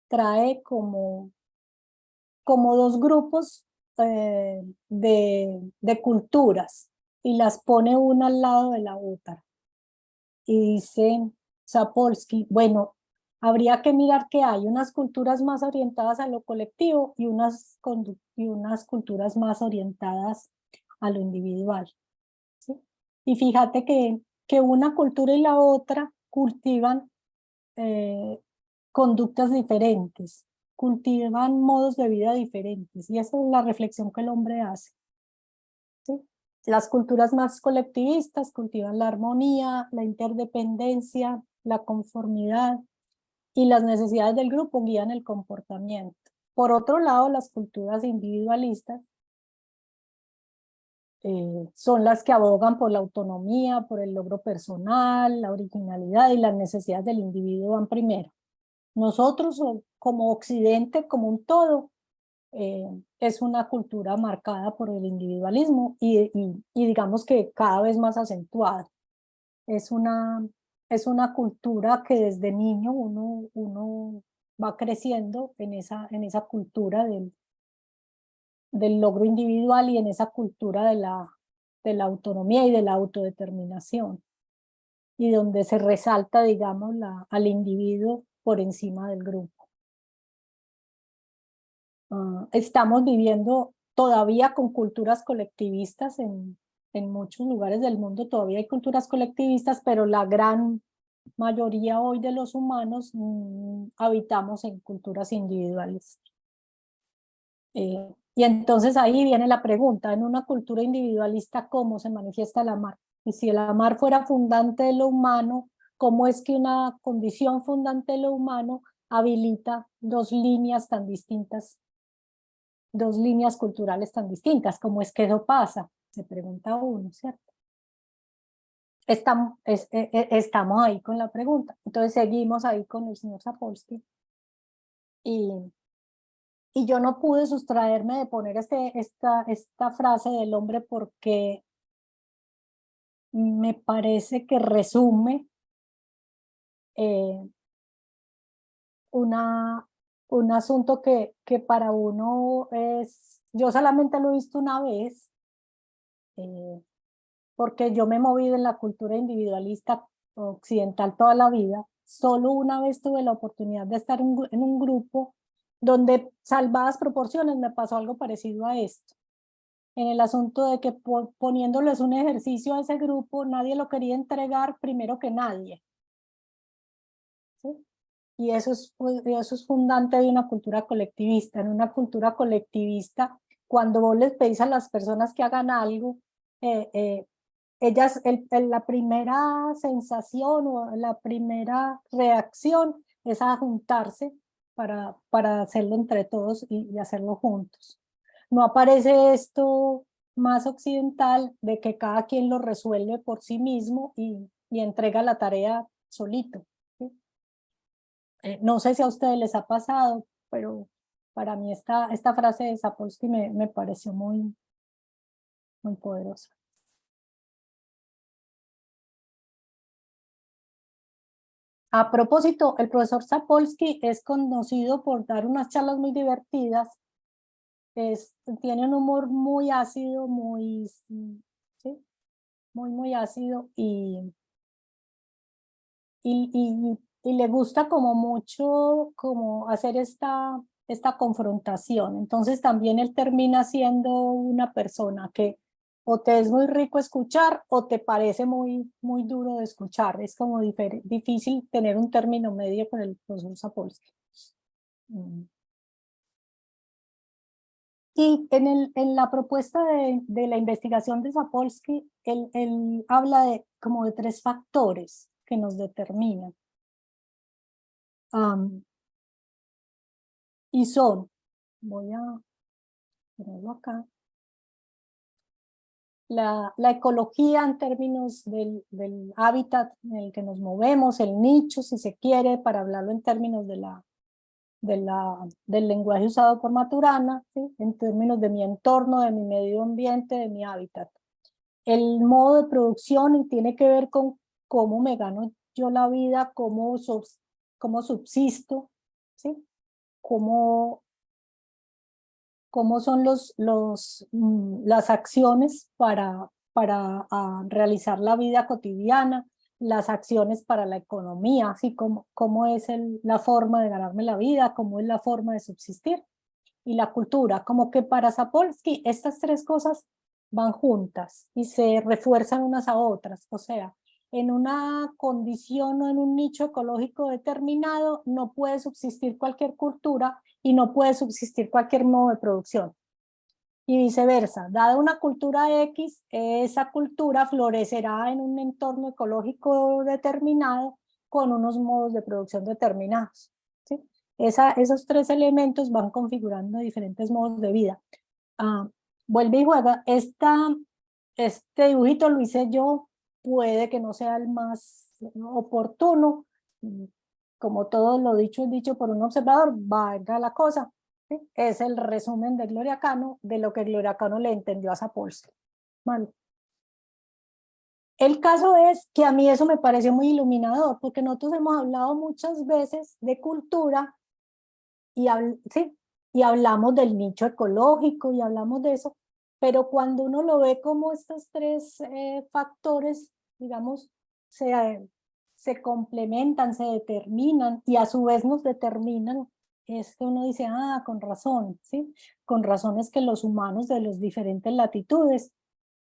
trae como dos grupos de culturas y las pone una al lado de la otra. Y dice, Sapolsky, bueno, habría que mirar que hay unas culturas más orientadas a lo colectivo y unas culturas más orientadas a lo individual, ¿sí? Y fíjate que una cultura y la otra cultivan conductas diferentes, cultivan modos de vida diferentes, y esa es la reflexión que el hombre hace, ¿sí? Las culturas más colectivistas cultivan la armonía, la interdependencia, la conformidad, y las necesidades del grupo guían el comportamiento. Por otro lado, las culturas individualistas son las que abogan por la autonomía, por el logro personal, la originalidad, y las necesidades del individuo van primero. Nosotros, como Occidente, como un todo, es una cultura marcada por el individualismo y digamos que cada vez más acentuada. Es una cultura que desde niño uno va creciendo en esa cultura del logro individual y en esa cultura de la autonomía y de la autodeterminación, y donde se resalta, digamos, al individuo por encima del grupo. Estamos viviendo todavía con culturas colectivistas en muchos lugares del mundo, todavía hay culturas colectivistas, pero la gran mayoría hoy de los humanos habitamos en culturas individuales. Y entonces ahí viene la pregunta, en una cultura individualista, ¿cómo se manifiesta el amar? Y si el amar fuera fundante de lo humano, ¿cómo es que una condición fundante de lo humano habilita dos líneas tan distintas, dos líneas culturales tan distintas? ¿Cómo es que eso pasa? Se pregunta uno, ¿cierto? Estamos ahí con la pregunta. Entonces seguimos ahí con el señor Sapolsky. Y yo no pude sustraerme de poner esta frase del hombre porque me parece que resume un asunto que para uno es, yo solamente lo he visto una vez, porque yo me he movido en la cultura individualista occidental toda la vida. Solo una vez tuve la oportunidad de estar en un grupo donde, salvadas proporciones, me pasó algo parecido a esto, en el asunto de que poniéndoles un ejercicio a ese grupo, nadie lo quería entregar primero que nadie, ¿sí? Y eso es fundante de una cultura colectivista. En una cultura colectivista, cuando vos les pedís a las personas que hagan algo, ellas, la primera sensación o la primera reacción es a juntarse para hacerlo entre todos y hacerlo juntos. No aparece esto más occidental de que cada quien lo resuelve por sí mismo y entrega la tarea solito, ¿sí? No sé si a ustedes les ha pasado, pero para mí esta frase de Sapolsky me pareció muy, muy poderosa. A propósito, el profesor Sapolsky es conocido por dar unas charlas muy divertidas. Tiene un humor muy ácido, ¿sí? Muy ácido, y le gusta como mucho como hacer esta confrontación. Entonces también él termina siendo una persona que o te es muy rico escuchar o te parece muy duro de escuchar. Es como difícil tener un término medio con el profesor Sapolsky. Y en la propuesta de la investigación de Sapolsky, él habla como de tres factores que nos determinan. Y son, voy a ponerlo acá, la ecología en términos del hábitat en el que nos movemos, el nicho, si se quiere, para hablarlo en términos del lenguaje usado por Maturana, ¿sí? En términos de mi entorno, de mi medio ambiente, de mi hábitat. El modo de producción tiene que ver con cómo me gano yo la vida, cómo subsisto, ¿sí? Cómo son las acciones para realizar la vida cotidiana, las acciones para la economía, así como cómo es la forma de ganarme la vida, cómo es la forma de subsistir, y la cultura, como que para Sapolsky estas tres cosas van juntas y se refuerzan unas a otras, o sea, en una condición o en un nicho ecológico determinado no puede subsistir cualquier cultura y no puede subsistir cualquier modo de producción. Y viceversa, dada una cultura X, esa cultura florecerá en un entorno ecológico determinado con unos modos de producción determinados, ¿sí? Esos tres elementos van configurando diferentes modos de vida. Vuelve y juega. Este dibujito lo hice yo, puede que no sea el más oportuno, como todo lo dicho es dicho por un observador, valga la cosa. ¿Sí? Es el resumen de Gloria Cano, de lo que Gloria Cano le entendió a Sapolsky. Vale. El caso es que a mí eso me pareció muy iluminador, porque nosotros hemos hablado muchas veces de cultura sí, y hablamos del nicho ecológico y hablamos de eso, pero cuando uno lo ve como estos tres factores, digamos, se complementan, se determinan y a su vez nos determinan, es que uno dice, con razón, ¿sí? Con razón es que los humanos de las diferentes latitudes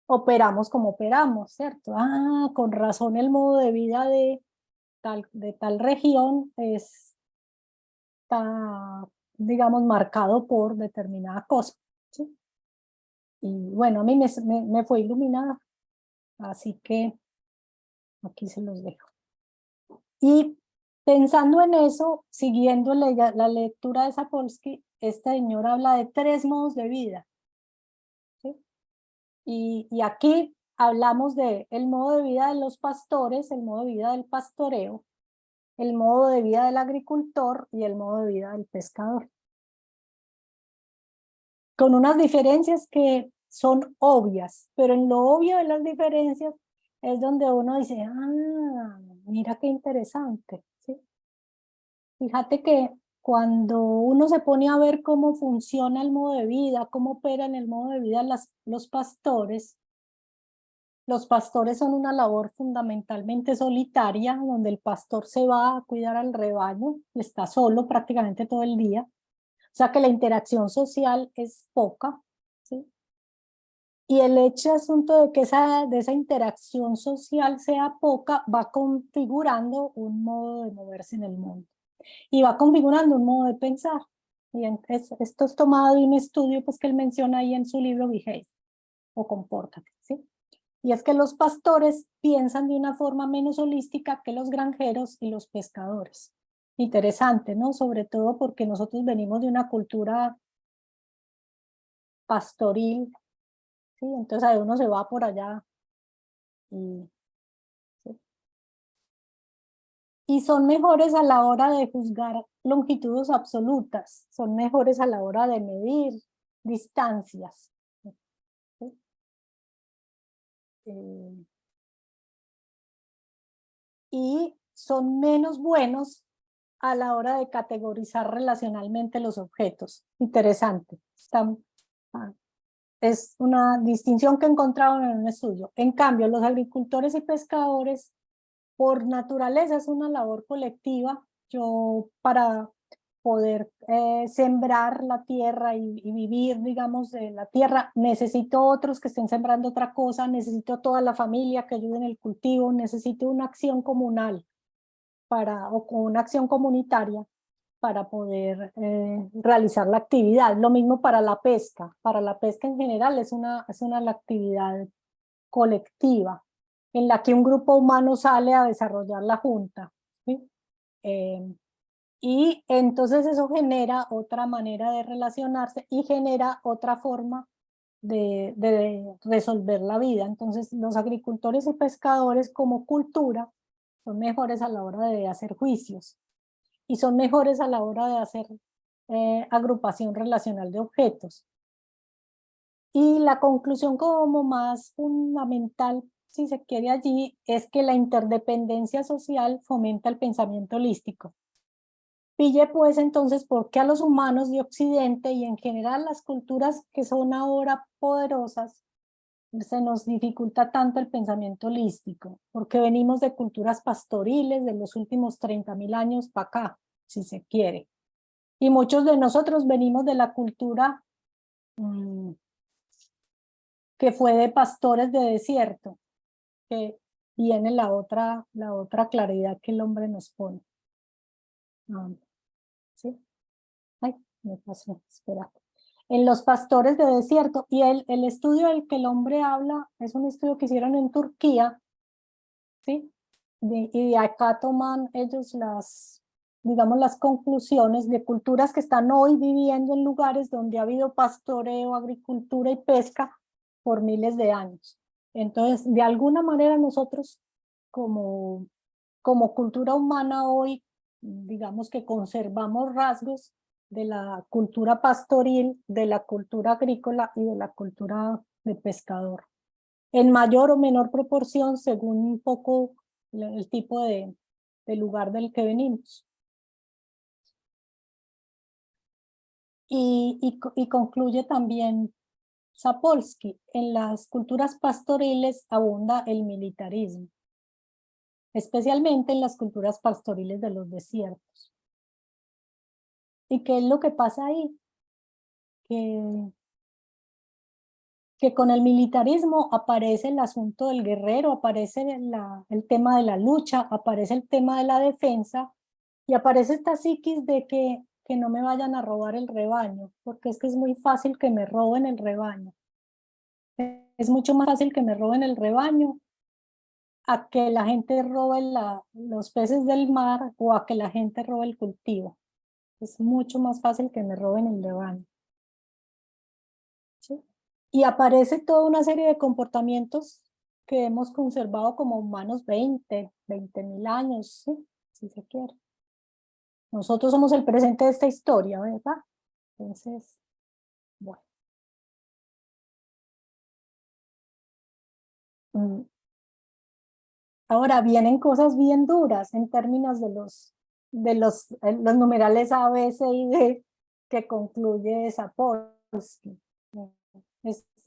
operamos como operamos, ¿cierto? Con razón el modo de vida de tal región está, digamos, marcado por determinada cosa, ¿sí? Y bueno, a mí me fue iluminada, así que aquí se los dejo. Y pensando en eso, siguiendo la lectura de Sapolsky, este señor habla de tres modos de vida, ¿sí? Y aquí hablamos de el modo de vida de los pastores, el modo de vida del pastoreo, el modo de vida del agricultor y el modo de vida del pescador. Con unas diferencias que son obvias, pero en lo obvio de las diferencias es donde uno dice, mira qué interesante, ¿sí? Fíjate que cuando uno se pone a ver cómo funciona el modo de vida, cómo opera en el modo de vida los pastores son una labor fundamentalmente solitaria, donde el pastor se va a cuidar al rebaño, está solo prácticamente todo el día, o sea que la interacción social es poca, ¿sí? Y el hecho asunto de que de esa interacción social sea poca va configurando un modo de moverse en el mundo y va configurando un modo de pensar. Y esto es tomado de un estudio pues, que él menciona ahí en su libro Behave o Compórtate, ¿sí? Y es que los pastores piensan de una forma menos holística que los granjeros y los pescadores. Interesante, ¿no? Sobre todo porque nosotros venimos de una cultura pastoril, ¿sí? Entonces ahí uno se va por allá y, ¿sí? Y son mejores a la hora de juzgar longitudes absolutas, son mejores a la hora de medir distancias, ¿sí? Y son menos buenos a la hora de categorizar relacionalmente los objetos. Interesante. Es una distinción que encontraron en un estudio. En cambio, los agricultores y pescadores, por naturaleza, es una labor colectiva. Yo, para poder sembrar la tierra y vivir, digamos, de la tierra, necesito otros que estén sembrando otra cosa, necesito toda la familia que ayude en el cultivo, necesito una acción comunal o con una acción comunitaria para poder realizar la actividad. Lo mismo para la pesca. Para la pesca en general es una actividad colectiva en la que un grupo humano sale a desarrollar la junta, ¿sí? Y entonces eso genera otra manera de relacionarse y genera otra forma de resolver la vida. Entonces los agricultores y pescadores como cultura son mejores a la hora de hacer juicios y son mejores a la hora de hacer agrupación relacional de objetos. Y la conclusión como más fundamental, si se quiere allí, es que la interdependencia social fomenta el pensamiento holístico. Pille pues entonces por qué a los humanos de Occidente y en general las culturas que son ahora poderosas se nos dificulta tanto el pensamiento holístico, porque venimos de culturas pastoriles de los últimos 30.000 años para acá, si se quiere. Y muchos de nosotros venimos de la cultura que fue de pastores de desierto, que viene la otra claridad que el hombre nos pone. ¿Sí? Ay, me pasó, espera. En los pastores de desierto, y el estudio del que el hombre habla es un estudio que hicieron en Turquía, ¿sí? Y de acá toman ellos digamos, las conclusiones de culturas que están hoy viviendo en lugares donde ha habido pastoreo, agricultura y pesca por miles de años. Entonces, de alguna manera nosotros como cultura humana hoy, digamos que conservamos rasgos de la cultura pastoril, de la cultura agrícola y de la cultura de pescador, en mayor o menor proporción según un poco el tipo de lugar del que venimos. Y concluye también Sapolsky, en las culturas pastoriles abunda el militarismo, especialmente en las culturas pastoriles de los desiertos. ¿Y qué es lo que pasa ahí? Que con el militarismo aparece el asunto del guerrero, aparece el tema de la lucha, aparece el tema de la defensa, y aparece esta psiquis de que no me vayan a robar el rebaño, porque es que es muy fácil que me roben el rebaño. Es mucho más fácil que me roben el rebaño a que la gente robe los peces del mar o a que la gente robe el cultivo. Es mucho más fácil que me roben el rebaño. ¿Sí? Y aparece toda una serie de comportamientos que hemos conservado como humanos 20.000 años, ¿sí? Si se quiere. Nosotros somos el presente de esta historia, ¿verdad? Entonces, bueno. Ahora vienen cosas bien duras en términos de los numerales A, B, C y D que concluye Sapolsky.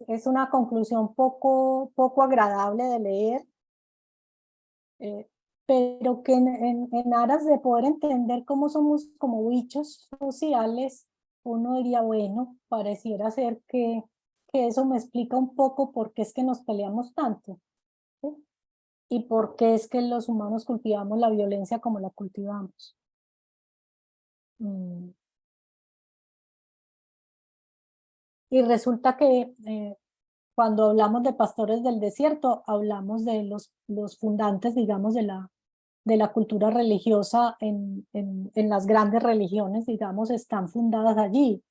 Es una conclusión poco agradable de leer, pero que en aras de poder entender cómo somos como bichos sociales, uno diría, bueno, pareciera ser que eso me explica un poco por qué es que nos peleamos tanto, ¿sí? Y por qué es que los humanos cultivamos la violencia como la cultivamos. Y resulta que cuando hablamos de pastores del desierto, hablamos de los fundantes, digamos, de la cultura religiosa en las grandes religiones, digamos, están fundadas allí.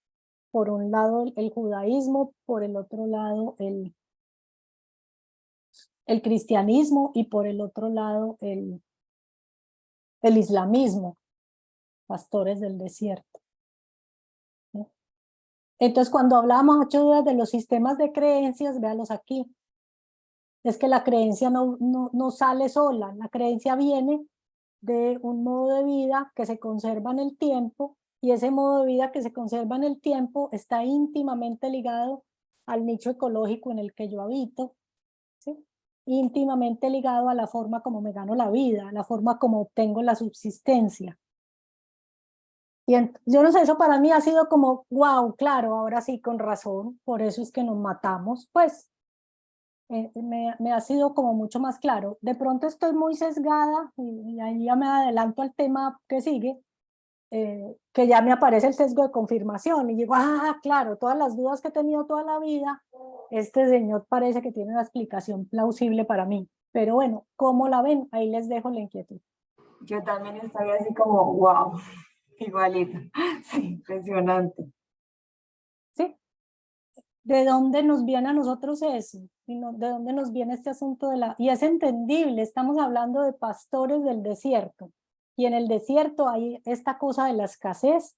Por un lado el judaísmo, por el otro lado el cristianismo y por el otro lado el islamismo, pastores del desierto. ¿Sí? Entonces, cuando hablamos 8 días de los sistemas de creencias, véalos aquí. Es que la creencia no sale sola, la creencia viene de un modo de vida que se conserva en el tiempo, y ese modo de vida que se conserva en el tiempo está íntimamente ligado al nicho ecológico en el que yo habito, ¿sí? Íntimamente ligado a la forma como me gano la vida, a la forma como obtengo la subsistencia. Y yo no sé, eso para mí ha sido como, wow, claro, ahora sí, con razón, por eso es que nos matamos, pues me ha sido como mucho más claro. De pronto estoy muy sesgada, y ahí ya me adelanto al tema que sigue, que ya me aparece el sesgo de confirmación, y digo, claro, todas las dudas que he tenido toda la vida, este señor parece que tiene una explicación plausible para mí. Pero bueno, ¿cómo la ven? Ahí les dejo la inquietud. Yo también estoy así como, wow, igualito. Sí, impresionante. ¿Sí? ¿De dónde nos viene a nosotros eso? ¿De dónde nos viene este asunto de la...? Y es entendible, estamos hablando de pastores del desierto. Y en el desierto hay esta cosa de la escasez,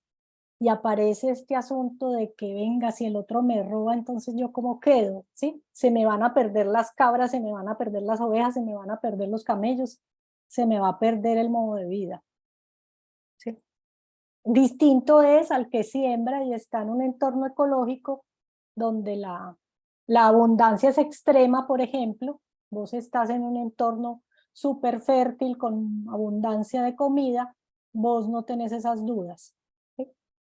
y aparece este asunto de que venga, si el otro me roba, entonces yo cómo quedo, ¿sí? Se me van a perder las cabras, se me van a perder las ovejas, se me van a perder los camellos, se me va a perder el modo de vida, ¿sí? Distinto es al que siembra y está en un entorno ecológico donde la abundancia es extrema, por ejemplo, vos estás en un entorno súper fértil con abundancia de comida, vos no tenés esas dudas, ¿sí?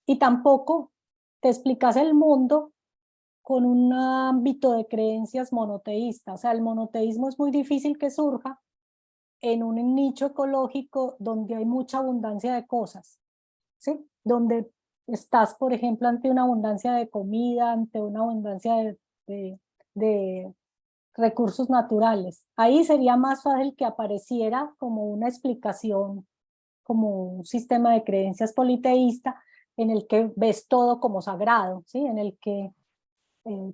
Y tampoco te explicas el mundo con un ámbito de creencias monoteísta. O sea, el monoteísmo es muy difícil que surja en un nicho ecológico donde hay mucha abundancia de cosas, ¿sí? Donde estás, por ejemplo, ante una abundancia de comida, ante una abundancia de recursos naturales. Ahí sería más fácil que apareciera como una explicación, como un sistema de creencias politeísta en el que ves todo como sagrado, ¿sí? En el que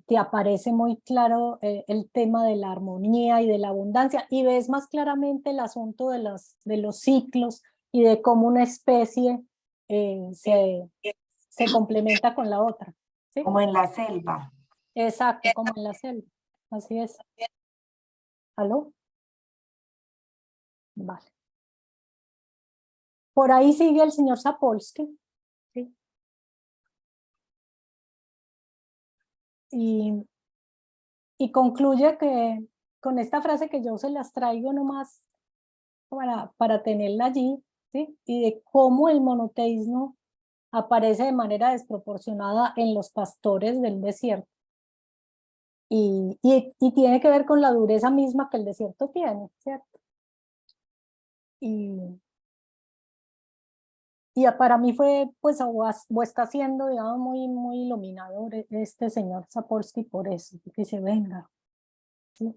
te aparece muy claro el tema de la armonía y de la abundancia, y ves más claramente el asunto de los ciclos y de cómo una especie se complementa con la otra, ¿sí? Como en la selva. Exacto, como en la selva. Así es. ¿Aló? Vale. Por ahí sigue el señor Sapolsky, ¿sí? Y concluye que con esta frase que yo se las traigo nomás para tenerla allí, ¿sí? Y de cómo el monoteísmo aparece de manera desproporcionada en los pastores del desierto. Y tiene que ver con la dureza misma que el desierto tiene, ¿cierto? Y para mí fue, pues, o está siendo, digamos, muy iluminador este señor Sapolsky por eso, que se venga, ¿sí?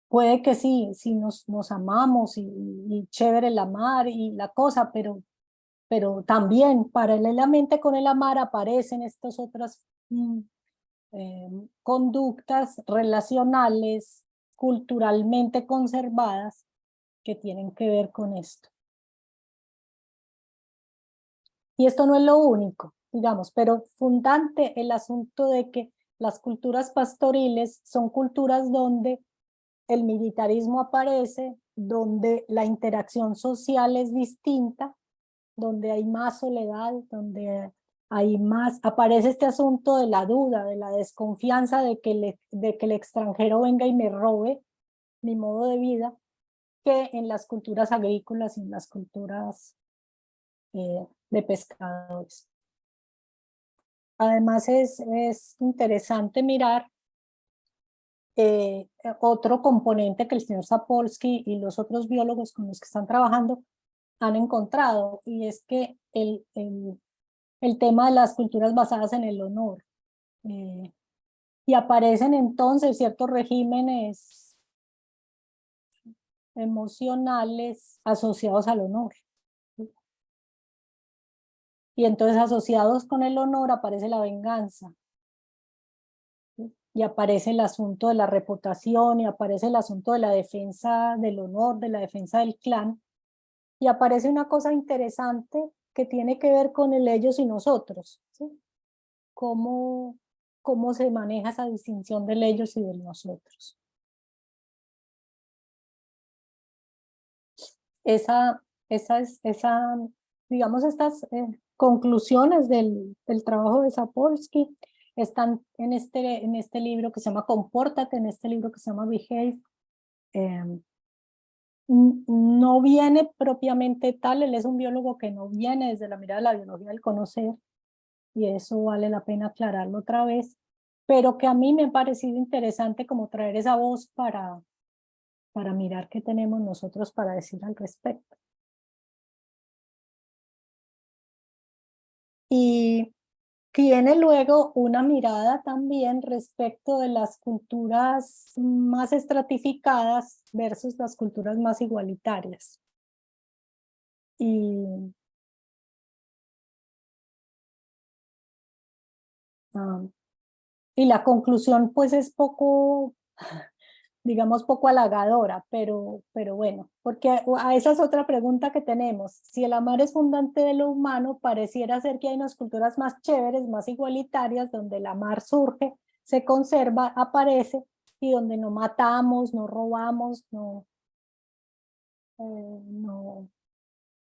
Puede que sí, sí nos amamos y chévere el amar y la cosa, pero también paralelamente con el amar aparecen estas otras conductas relacionales, culturalmente conservadas, que tienen que ver con esto. Y esto no es lo único, digamos, pero fundante el asunto de que las culturas pastoriles son culturas donde el militarismo aparece, donde la interacción social es distinta, donde hay más soledad, donde hay más, aparece este asunto de la duda, de la desconfianza de que el extranjero venga y me robe mi modo de vida, que en las culturas agrícolas y en las culturas de pescadores. Además es interesante mirar otro componente que el señor Sapolsky y los otros biólogos con los que están trabajando han encontrado, y es que el tema de las culturas basadas en el honor. Y aparecen entonces ciertos regímenes emocionales asociados al honor. Y entonces asociados con el honor aparece la venganza. Y aparece el asunto de la reputación, y aparece el asunto de la defensa del honor, de la defensa del clan. Y aparece una cosa interesante que tiene que ver con el ellos y nosotros, ¿sí? Cómo se maneja esa distinción del ellos y del nosotros. Digamos, estas conclusiones del trabajo de Sapolsky están en este libro que se llama Compórtate, en este libro que se llama Behave. No viene propiamente tal, él es un biólogo que no viene desde la mirada de la biología del conocer, y eso vale la pena aclararlo otra vez, pero que a mí me ha parecido interesante como traer esa voz para mirar qué tenemos nosotros para decir al respecto. Y tiene luego una mirada también respecto de las culturas más estratificadas versus las culturas más igualitarias. Y la conclusión pues es poco, digamos, poco halagadora, pero bueno, porque a esa es otra pregunta que tenemos. Si el amar es fundante de lo humano, pareciera ser que hay unas culturas más chéveres, más igualitarias, donde el amar surge, se conserva, aparece, y donde no matamos, no robamos, no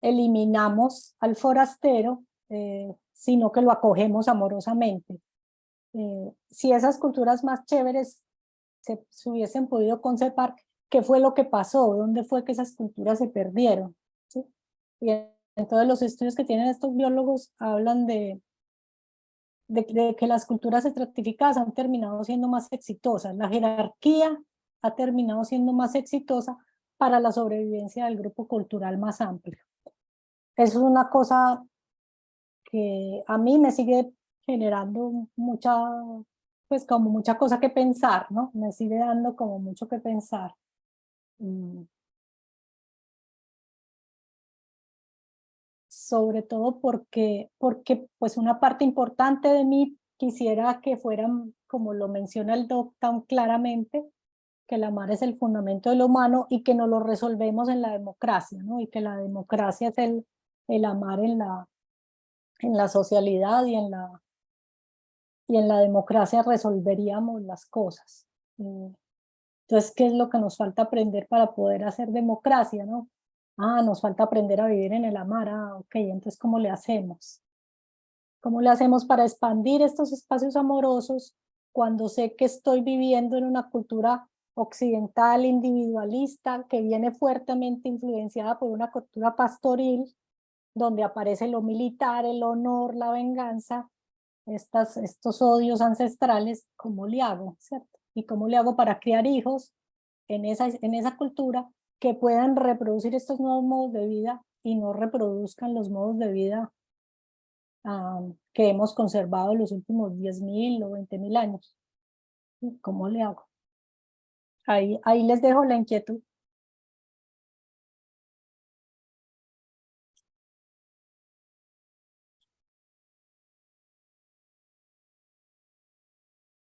eliminamos al forastero, sino que lo acogemos amorosamente. Si esas culturas más chéveres se hubiesen podido conservar, qué fue lo que pasó, dónde fue que esas culturas se perdieron, ¿sí? Y en todos los estudios que tienen estos biólogos hablan de que las culturas estratificadas han terminado siendo más exitosas, la jerarquía ha terminado siendo más exitosa para la sobrevivencia del grupo cultural más amplio. Eso es una cosa que a mí me sigue generando mucha, pues como mucha cosa que pensar, ¿no? Me sigue dando como mucho que pensar. Sobre todo porque pues una parte importante de mí quisiera que fueran, como lo menciona el doc tan claramente, que el amar es el fundamento de lo humano y que no lo resolvemos en la democracia, ¿no? Y que la democracia es el amar en la socialidad y en la democracia resolveríamos las cosas. Entonces, ¿qué es lo que nos falta aprender para poder hacer democracia, no? Nos falta aprender a vivir en el amar. Ok, entonces, ¿cómo le hacemos? ¿Cómo le hacemos para expandir estos espacios amorosos cuando sé que estoy viviendo en una cultura occidental individualista que viene fuertemente influenciada por una cultura pastoril, donde aparece lo militar, el honor, la venganza, estos odios ancestrales? ¿Cómo le hago, cierto? ¿Y cómo le hago para criar hijos en esa cultura que puedan reproducir estos nuevos modos de vida y no reproduzcan los modos de vida que hemos conservado en los últimos 10.000 o 20.000 años? ¿Cómo le hago? Ahí les dejo la inquietud.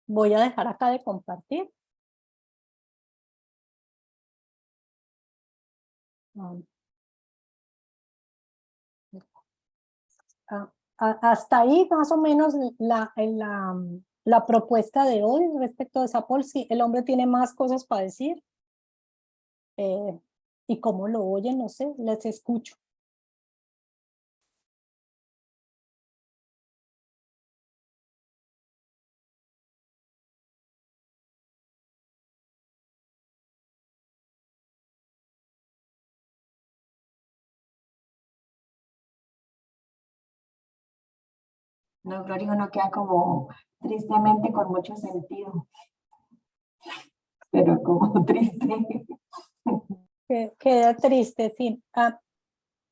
Voy a dejar acá de compartir. Hasta ahí más o menos la propuesta de hoy respecto de Sapolsky. El hombre tiene más cosas para decir. Y cómo lo oyen, no sé, les escucho. No, Gloria, uno queda como tristemente con mucho sentido, pero como triste. Queda triste, sí.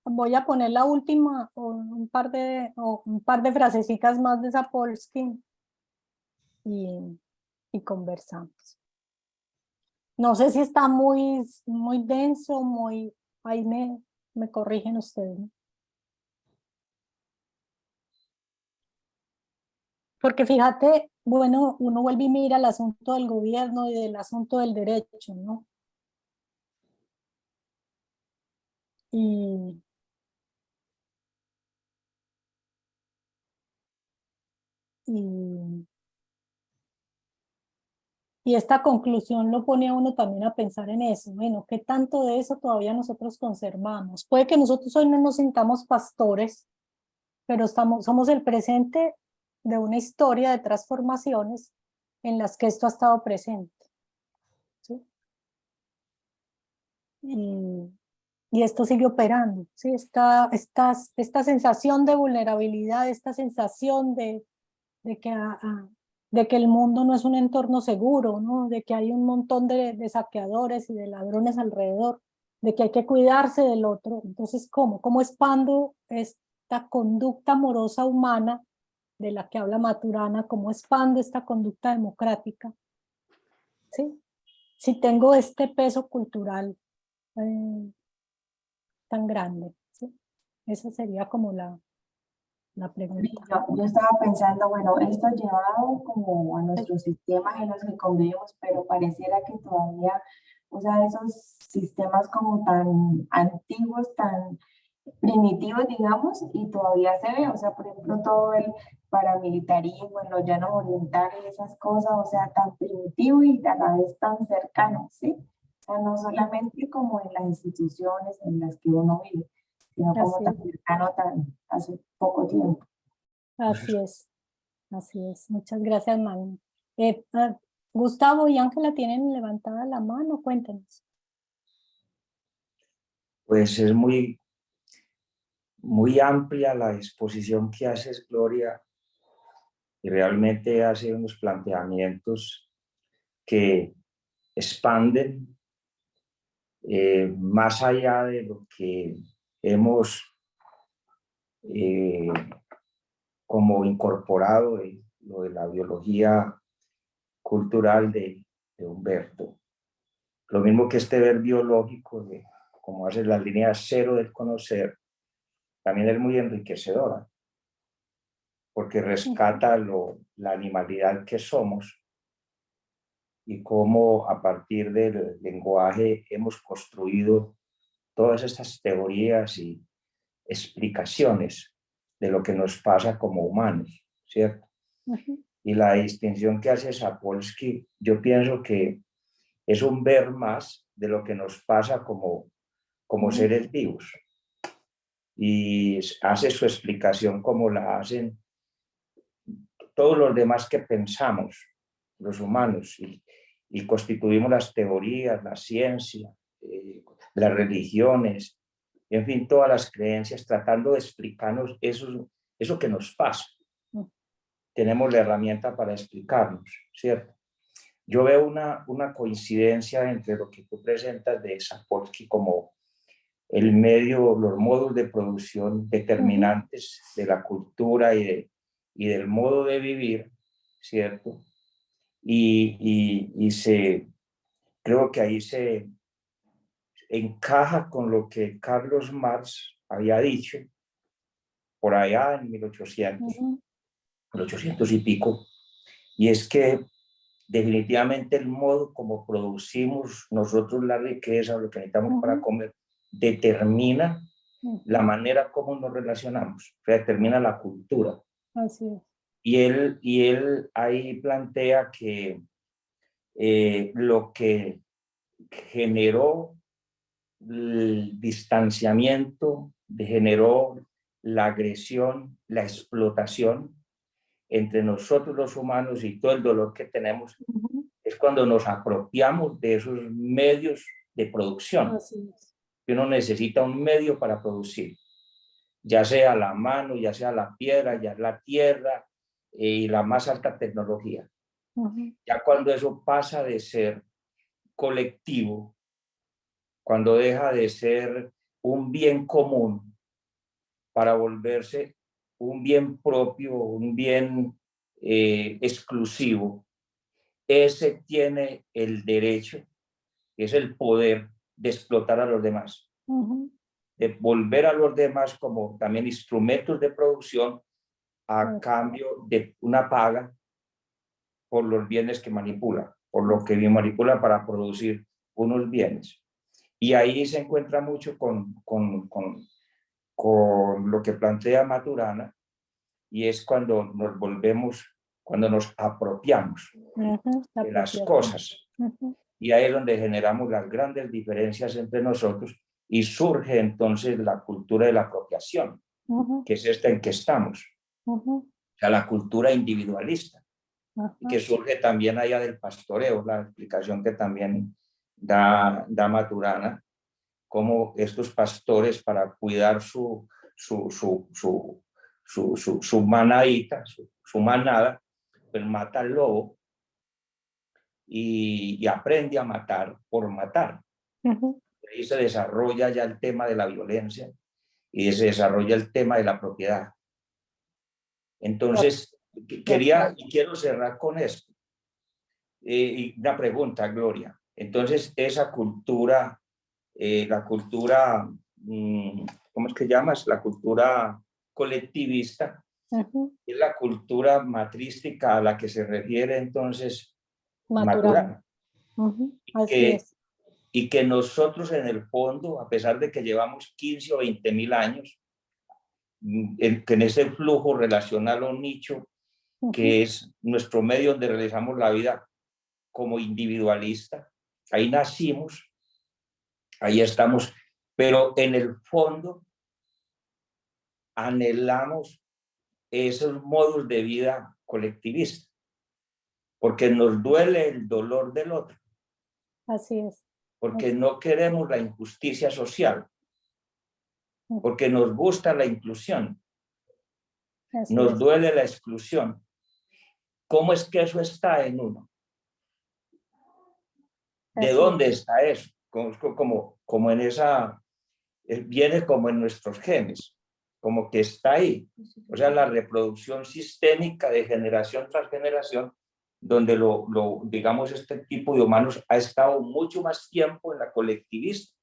Voy a poner la última, o un par de frasecitas más de Sapolsky y conversamos. No sé si está muy denso, ahí me corrigen ustedes, ¿no? Porque fíjate, bueno, uno vuelve y mira el asunto del gobierno y del asunto del derecho, ¿no? Y esta conclusión lo pone a uno también a pensar en eso. Bueno, ¿qué tanto de eso todavía nosotros conservamos? Puede que nosotros hoy no nos sintamos pastores, pero somos el presente de una historia de transformaciones en las que esto ha estado presente, ¿sí? Y esto sigue operando, ¿sí? Esta sensación de vulnerabilidad, esta sensación de que el mundo no es un entorno seguro, ¿no? De que hay un montón de saqueadores y de ladrones alrededor, de que hay que cuidarse del otro. Entonces, ¿cómo expando esta conducta amorosa humana de la que habla Maturana? ¿Cómo expando esta conducta democrática? ¿Sí? Si tengo este peso cultural tan grande, ¿sí? Esa sería como la pregunta. Yo estaba pensando, bueno, esto ha llevado como a nuestros sistemas en los que convivimos, pero pareciera que todavía, o sea, esos sistemas como tan antiguos, tan primitivos, digamos, y todavía se ve, o sea, por ejemplo, todo el paramilitarismo en los llanos orientales, esas cosas, o sea, tan primitivo y a la vez tan cercano, ¿sí? O sea, no solamente como en las instituciones en las que uno vive, sino como Así tan cercano, tan hace poco tiempo. Así es, así es. Muchas gracias, Magna. Gustavo y Ángela tienen levantada la mano, cuéntenos. Pues es muy amplia la exposición que haces, Gloria, y realmente hace unos planteamientos que expanden más allá de lo que hemos como incorporado en lo de la biología cultural de Humberto. Lo mismo que este ver biológico, de como hace la línea cero del conocer, también es muy enriquecedora, porque rescata la animalidad que somos y cómo a partir del lenguaje hemos construido todas estas teorías y explicaciones de lo que nos pasa como humanos, ¿cierto? Y la distinción que hace Sapolsky, yo pienso que es un ver más de lo que nos pasa como seres vivos. Y hace su explicación como la hacen todos los demás que pensamos, los humanos, y constituimos las teorías, la ciencia, las religiones, en fin, todas las creencias, tratando de explicarnos eso que nos pasa. Tenemos la herramienta para explicarnos, ¿cierto? Yo veo una coincidencia entre lo que tú presentas de Sapolsky como el medio, los modos de producción determinantes de la cultura y del modo de vivir, ¿cierto? Y creo que ahí se encaja con lo que Carlos Marx había dicho por allá en 1800 y pico, y es que definitivamente el modo como producimos nosotros la riqueza, lo que necesitamos para comer, determina la manera como nos relacionamos, o sea, determina la cultura. Así es. Y él ahí plantea que lo que generó el distanciamiento, generó la agresión, la explotación entre nosotros los humanos y todo el dolor que tenemos, es cuando nos apropiamos de esos medios de producción. Así es. Que uno necesita un medio para producir, ya sea la mano, ya sea la piedra, ya la tierra y la más alta tecnología. Ya cuando eso pasa de ser colectivo, cuando deja de ser un bien común para volverse un bien propio, un bien exclusivo, ese tiene el derecho, es el poder de explotar a los demás, de volver a los demás como también instrumentos de producción a cambio de una paga por los bienes que manipula, por lo que manipula para producir unos bienes. Y ahí se encuentra mucho con lo que plantea Maturana, y es cuando nos volvemos, cuando nos apropiamos de las cosas. Y ahí es donde generamos las grandes diferencias entre nosotros y surge entonces la cultura de la apropiación, que es esta en que estamos. O sea, la cultura individualista, y que surge también allá del pastoreo, la explicación que también da Maturana, como estos pastores para cuidar su manadita, su manada, pues mata al lobo y aprende a matar por matar. Ahí se desarrolla ya el tema de la violencia y se desarrolla el tema de la propiedad. Entonces, quiero cerrar con esto. Y una pregunta, Gloria. Entonces, esa cultura, la cultura, ¿cómo es que llamas? La cultura colectivista, es la cultura matrística a la que se refiere entonces Maturana. Y que nosotros en el fondo, a pesar de que llevamos 15 o 20.000 años, que en ese flujo relacional o nicho, que es nuestro medio donde realizamos la vida como individualista, ahí nacimos, ahí estamos, pero en el fondo anhelamos esos modos de vida colectivistas. porque nos duele el dolor del otro, Así es. porque no queremos la injusticia social, porque nos gusta la inclusión, Así nos es. duele la exclusión. ¿Cómo es que eso está en uno? ¿De Así dónde está eso? Como en esa, viene como en nuestros genes, como que está ahí. O sea, la reproducción sistémica de generación tras generación, donde digamos, este tipo de humanos ha estado mucho más tiempo en la colectivista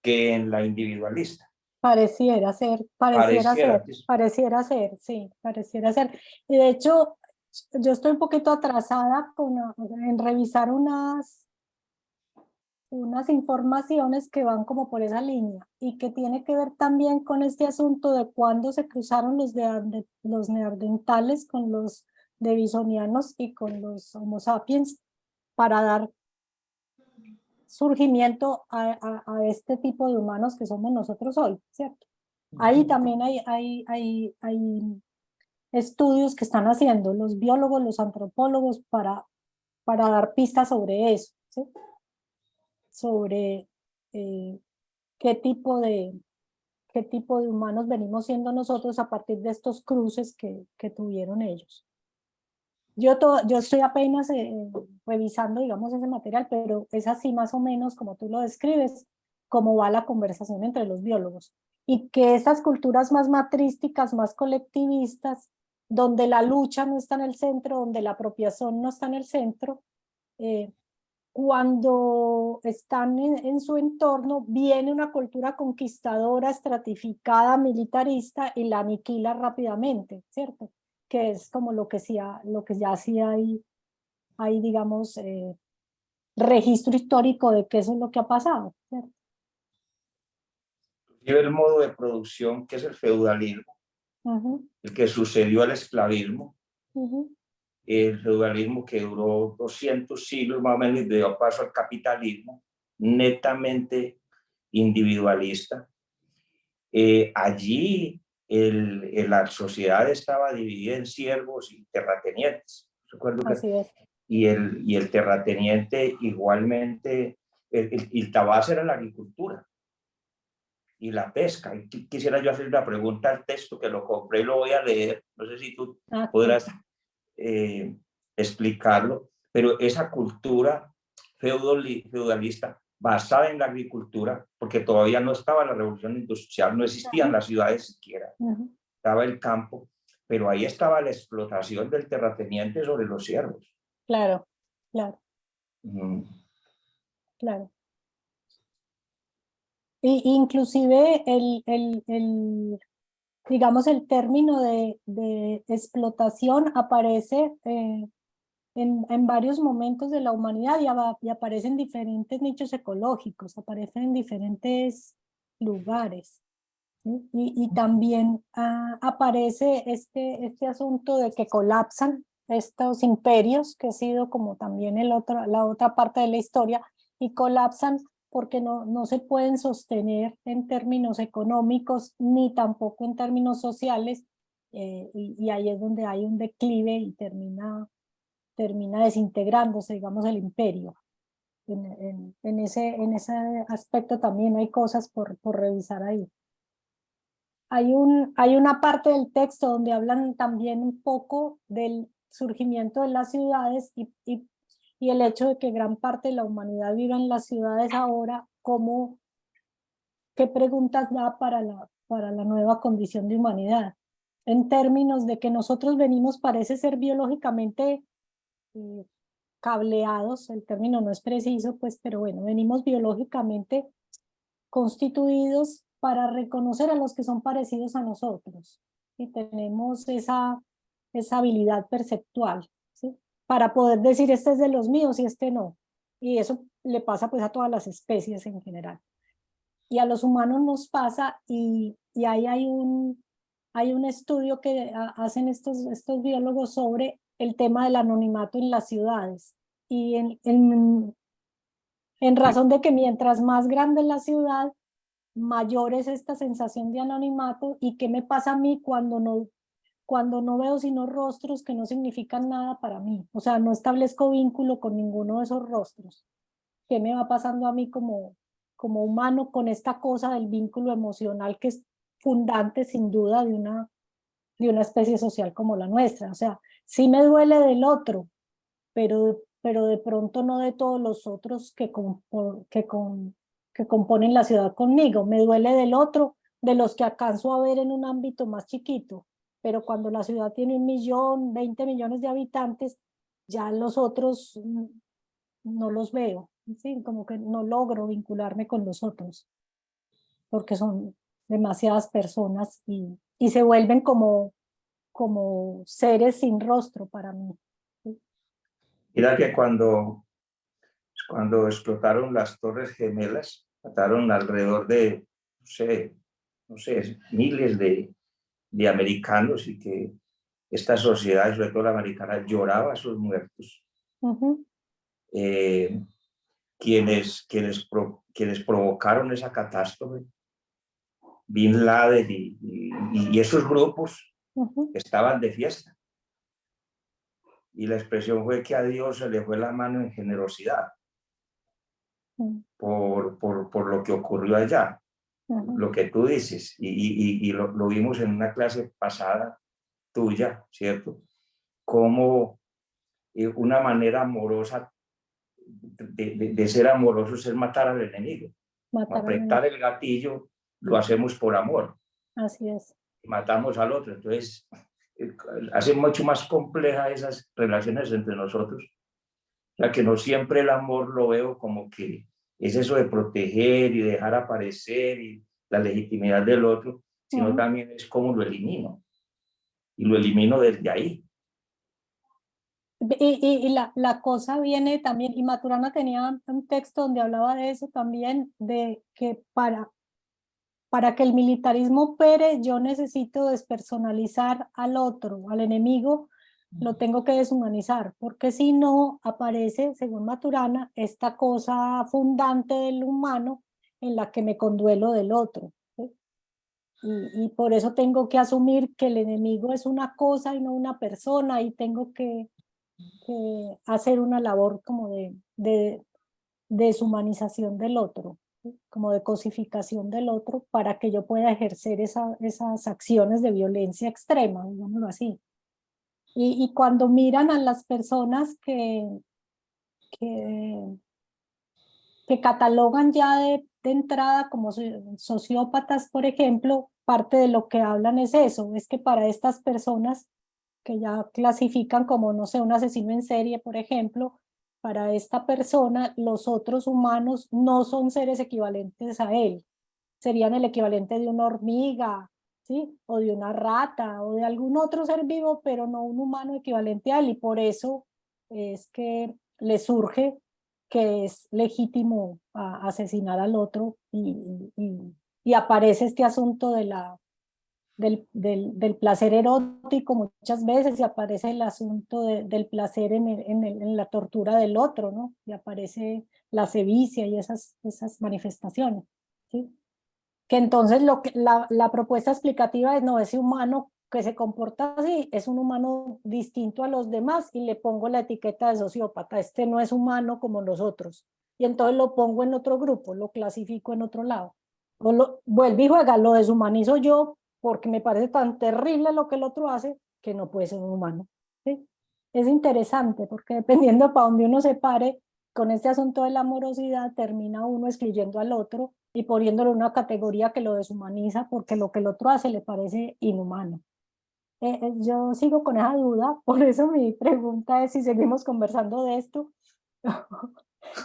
que en la individualista. Pareciera ser, Pareciera. sí, pareciera ser. Y de hecho, yo estoy un poquito atrasada en revisar unas informaciones que van como por esa línea y que tiene que ver también con este asunto de cuándo se cruzaron los neandertales con los devisonianos y con los Homo sapiens para dar surgimiento a este tipo de humanos que somos nosotros hoy, ¿cierto? Ahí también hay estudios que están haciendo los biólogos, los antropólogos para dar pistas sobre eso, ¿sí? Sobre qué tipo de humanos venimos siendo nosotros a partir de estos cruces que tuvieron ellos. Yo estoy apenas revisando, digamos, ese material, pero es así más o menos como tú lo describes, cómo va la conversación entre los biólogos. Y que estas culturas más matrísticas, más colectivistas, donde la lucha no está en el centro, donde la apropiación no está en el centro, cuando están en su entorno, viene una cultura conquistadora, estratificada, militarista y la aniquila rápidamente, ¿cierto? Que es como lo que ya sí hay digamos, registro histórico de que eso es lo que ha pasado, ¿cierto? Y el modo de producción que es el feudalismo, el que sucedió al esclavismo, el feudalismo que duró 200 siglos más o menos y dio paso al capitalismo netamente individualista. Allí la sociedad estaba dividida en siervos y terratenientes. Recuerdo que, Así es. y el terrateniente igualmente, el tabás era la agricultura y la pesca. Y quisiera yo hacer una pregunta al texto que lo compré y lo voy a leer. No sé si tú podrás explicarlo, pero esa cultura feudalista basada en la agricultura, porque todavía no estaba la revolución industrial, no existían las ciudades siquiera, estaba el campo, pero ahí estaba la explotación del terrateniente sobre los siervos. Claro, claro. Claro. Y inclusive digamos, el término de explotación aparece en varios momentos de la humanidad y aparece en diferentes nichos ecológicos, aparece en diferentes lugares, ¿sí? Y también aparece este asunto de que colapsan estos imperios, que ha sido como también la otra parte de la historia, y colapsan porque no se pueden sostener en términos económicos ni tampoco en términos sociales, y ahí es donde hay un declive y termina desintegrándose, digamos, el imperio. En ese aspecto también hay cosas por revisar ahí. Hay una parte del texto donde hablan también un poco del surgimiento de las ciudades y el hecho de que gran parte de la humanidad vive en las ciudades ahora, ¿qué preguntas da para la nueva condición de humanidad? En términos de que nosotros venimos, parece ser biológicamente cableados, el término no es preciso, pues, pero bueno, venimos biológicamente constituidos para reconocer a los que son parecidos a nosotros, y tenemos esa habilidad perceptual, ¿sí? Para poder decir este es de los míos y este no, y eso le pasa pues a todas las especies en general, y a los humanos nos pasa, y ahí hay un estudio que hacen estos biólogos sobre el tema del anonimato en las ciudades, y en razón de que mientras más grande es la ciudad, mayor es esta sensación de anonimato. ¿Y qué me pasa a mí cuando cuando no veo sino rostros que no significan nada para mí, o sea, no establezco vínculo con ninguno de esos rostros. ¿Qué me va pasando a mí como humano con esta cosa del vínculo emocional que es fundante sin duda de una especie social como la nuestra? O sea, sí me duele del otro, pero de pronto no de todos los otros que componen la ciudad conmigo. Me duele del otro, de los que alcanzo a ver en un ámbito más chiquito, pero cuando la ciudad tiene 1.000.000, 20 millones de habitantes, ya los otros no los veo, ¿sí? Como que no logro vincularme con los otros, porque son demasiadas personas y se vuelven como seres sin rostro para mí. ¿Sí? Mira que cuando explotaron las Torres Gemelas, mataron alrededor de, no sé, miles de americanos, y que esta sociedad, sobre todo la americana, lloraba a sus muertos. Ujú. Quienes provocaron esa catástrofe, Bin Laden y esos grupos Ujú. estaban de fiesta. Y la expresión fue que a Dios se le fue la mano en generosidad por lo que ocurrió allá. Ujú. Lo que tú dices, y lo vimos en una clase pasada tuya, ¿cierto? Cómo una manera amorosa de ser amorosos es matar al enemigo. Matar al Apretar enemigo. el gatillo lo hacemos por amor, Así es. matamos al otro. Entonces, hace mucho más complejas esas relaciones entre nosotros. O sea, que no siempre el amor lo veo como que es eso de proteger y dejar aparecer y la legitimidad del otro, sino Ujú. también es cómo lo elimino. Y lo elimino desde ahí. Y la cosa viene también, y Maturana tenía un texto donde hablaba de eso también, de que para que el militarismo opere, yo necesito despersonalizar al otro, al enemigo, lo tengo que deshumanizar, porque si no aparece, según Maturana, esta cosa fundante del humano en la que me conduelo del otro, ¿sí? Y por eso tengo que asumir que el enemigo es una cosa y no una persona, y tengo que hacer una labor como de deshumanización del otro, ¿sí? Como de cosificación del otro para que yo pueda ejercer esas acciones de violencia extrema, digámoslo así. Y cuando miran a las personas que, que catalogan ya de entrada como sociópatas, por ejemplo, parte de lo que hablan es eso, es que para estas personas que ya clasifican como, no sé, un asesino en serie, por ejemplo, para esta persona los otros humanos no son seres equivalentes a él, serían el equivalente de una hormiga, ¿sí? O de una rata, o de algún otro ser vivo, pero no un humano equivalente a él, y por eso es que le surge que es legítimo asesinar al otro, y aparece este asunto del placer erótico muchas veces, y aparece el asunto del placer en la tortura del otro, ¿no? Y aparece la sevicia y esas manifestaciones, ¿sí? Que entonces la propuesta explicativa es, no, ese humano que se comporta así es un humano distinto a los demás, y le pongo la etiqueta de sociópata, este no es humano como nosotros, y entonces lo pongo en otro grupo, lo clasifico en otro lado, o vuelve y juega, lo deshumanizo yo porque me parece tan terrible lo que el otro hace que no puede ser un humano, ¿sí? Es interesante porque dependiendo para donde uno se pare con este asunto de la amorosidad, termina uno excluyendo al otro y poniéndolo en una categoría que lo deshumaniza porque lo que el otro hace le parece inhumano. Yo sigo con esa duda, por eso mi pregunta es si seguimos conversando de esto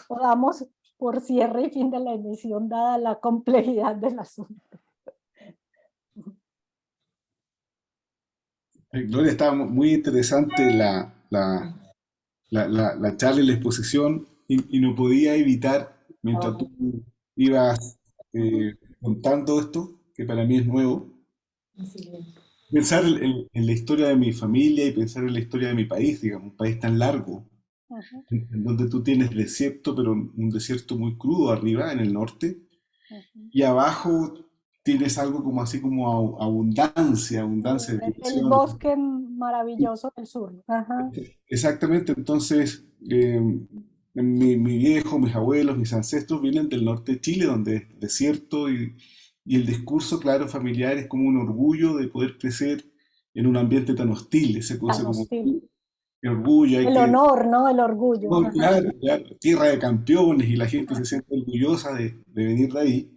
o damos por cierre y fin de la emisión dada la complejidad del asunto. Gloria, estaba muy interesante la charla y la exposición y no podía evitar, mientras tú ibas contando esto, que para mí es nuevo, pensar en la historia de mi familia y pensar en la historia de mi país, digamos, un país tan largo, Ajá, en donde tú tienes desierto, pero un desierto muy crudo arriba, en el norte, ajá. y abajo tienes algo como así como abundancia de El población. bosque maravilloso del sur. Ajá. Exactamente, entonces mi viejo, mis abuelos, mis ancestros vienen del norte de Chile, donde es desierto y el discurso, claro, familiar es como un orgullo de poder crecer en un ambiente tan hostil, ese cosa Tan como hostil. el orgullo, hay El que, honor, ¿no? El orgullo. no, Ajá. claro, claro, tierra de campeones y la gente se siente orgullosa de venir de ahí.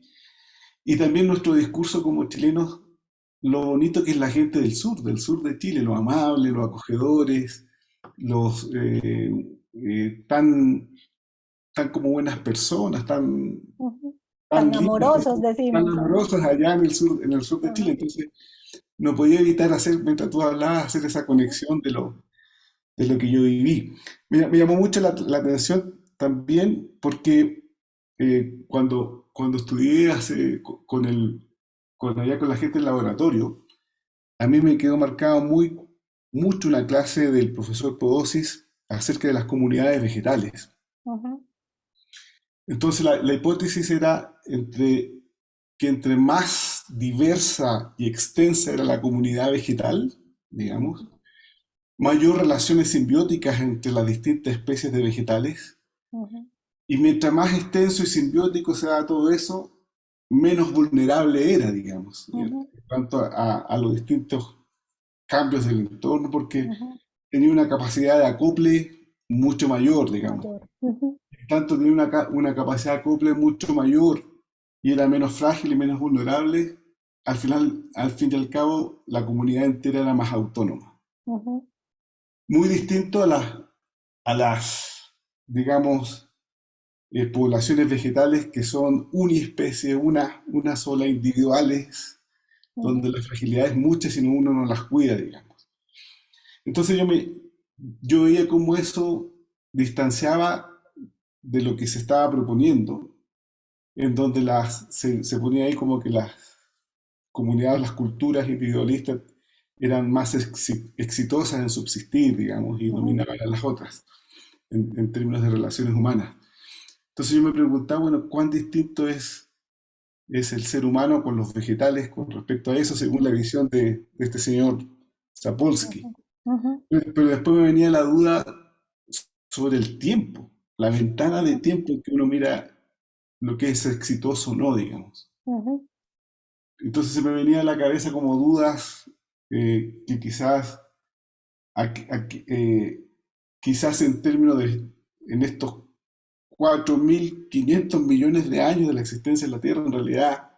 Y también nuestro discurso como chilenos, lo bonito que es la gente del sur de Chile, los amables, los acogedores, los tan como buenas personas, Ujú. tan Tan lindas, amorosos, tan decimos. Ajá. amorosas allá en el sur de Chile. Ajá. Entonces, no podía evitar hacer, mientras tú hablabas, hacer esa Ujú. conexión de lo que yo viví. Me llamó mucho la atención también porque cuando estudié allá con la gente del laboratorio, a mí me quedó marcado mucho una clase del profesor Podosis acerca de las comunidades vegetales. Ujú. Entonces la hipótesis era que entre más diversa y extensa era la comunidad vegetal, digamos, mayor relaciones simbióticas entre las distintas especies de vegetales, Ujú. y mientras más extenso y simbiótico sea todo eso, menos vulnerable era, digamos, en Ujú. cuanto a los distintos cambios del entorno, porque Ujú. tenía una capacidad de acople mucho mayor, digamos. Mayor. Ujú. Tanto tenía una capacidad de acople mucho mayor y era menos frágil y menos vulnerable, al final, al fin y al cabo, la comunidad entera era más autónoma. Ujú. Muy distinto a las digamos, poblaciones vegetales que son uniespecie, una sola, individuales, donde Ujú. la fragilidad es mucha si uno no las cuida, digamos. Entonces yo veía cómo eso distanciaba de lo que se estaba proponiendo, en donde se ponía ahí como que las comunidades, las culturas individualistas eran más exitosas en subsistir, digamos, y Ujú. dominaban a las otras en términos de relaciones humanas. Entonces yo me preguntaba, bueno, ¿cuán distinto es el ser humano con los vegetales con respecto a eso, según la visión de este señor Sapolsky? Ujú. Ujú. Pero después me venía la duda sobre el tiempo, la ventana de tiempo en que uno mira lo que es exitoso o no, digamos. Ujú. Entonces se me venía a la cabeza como dudas que quizás, quizás en términos en estos 4.500 millones de años de la existencia de la Tierra, en realidad,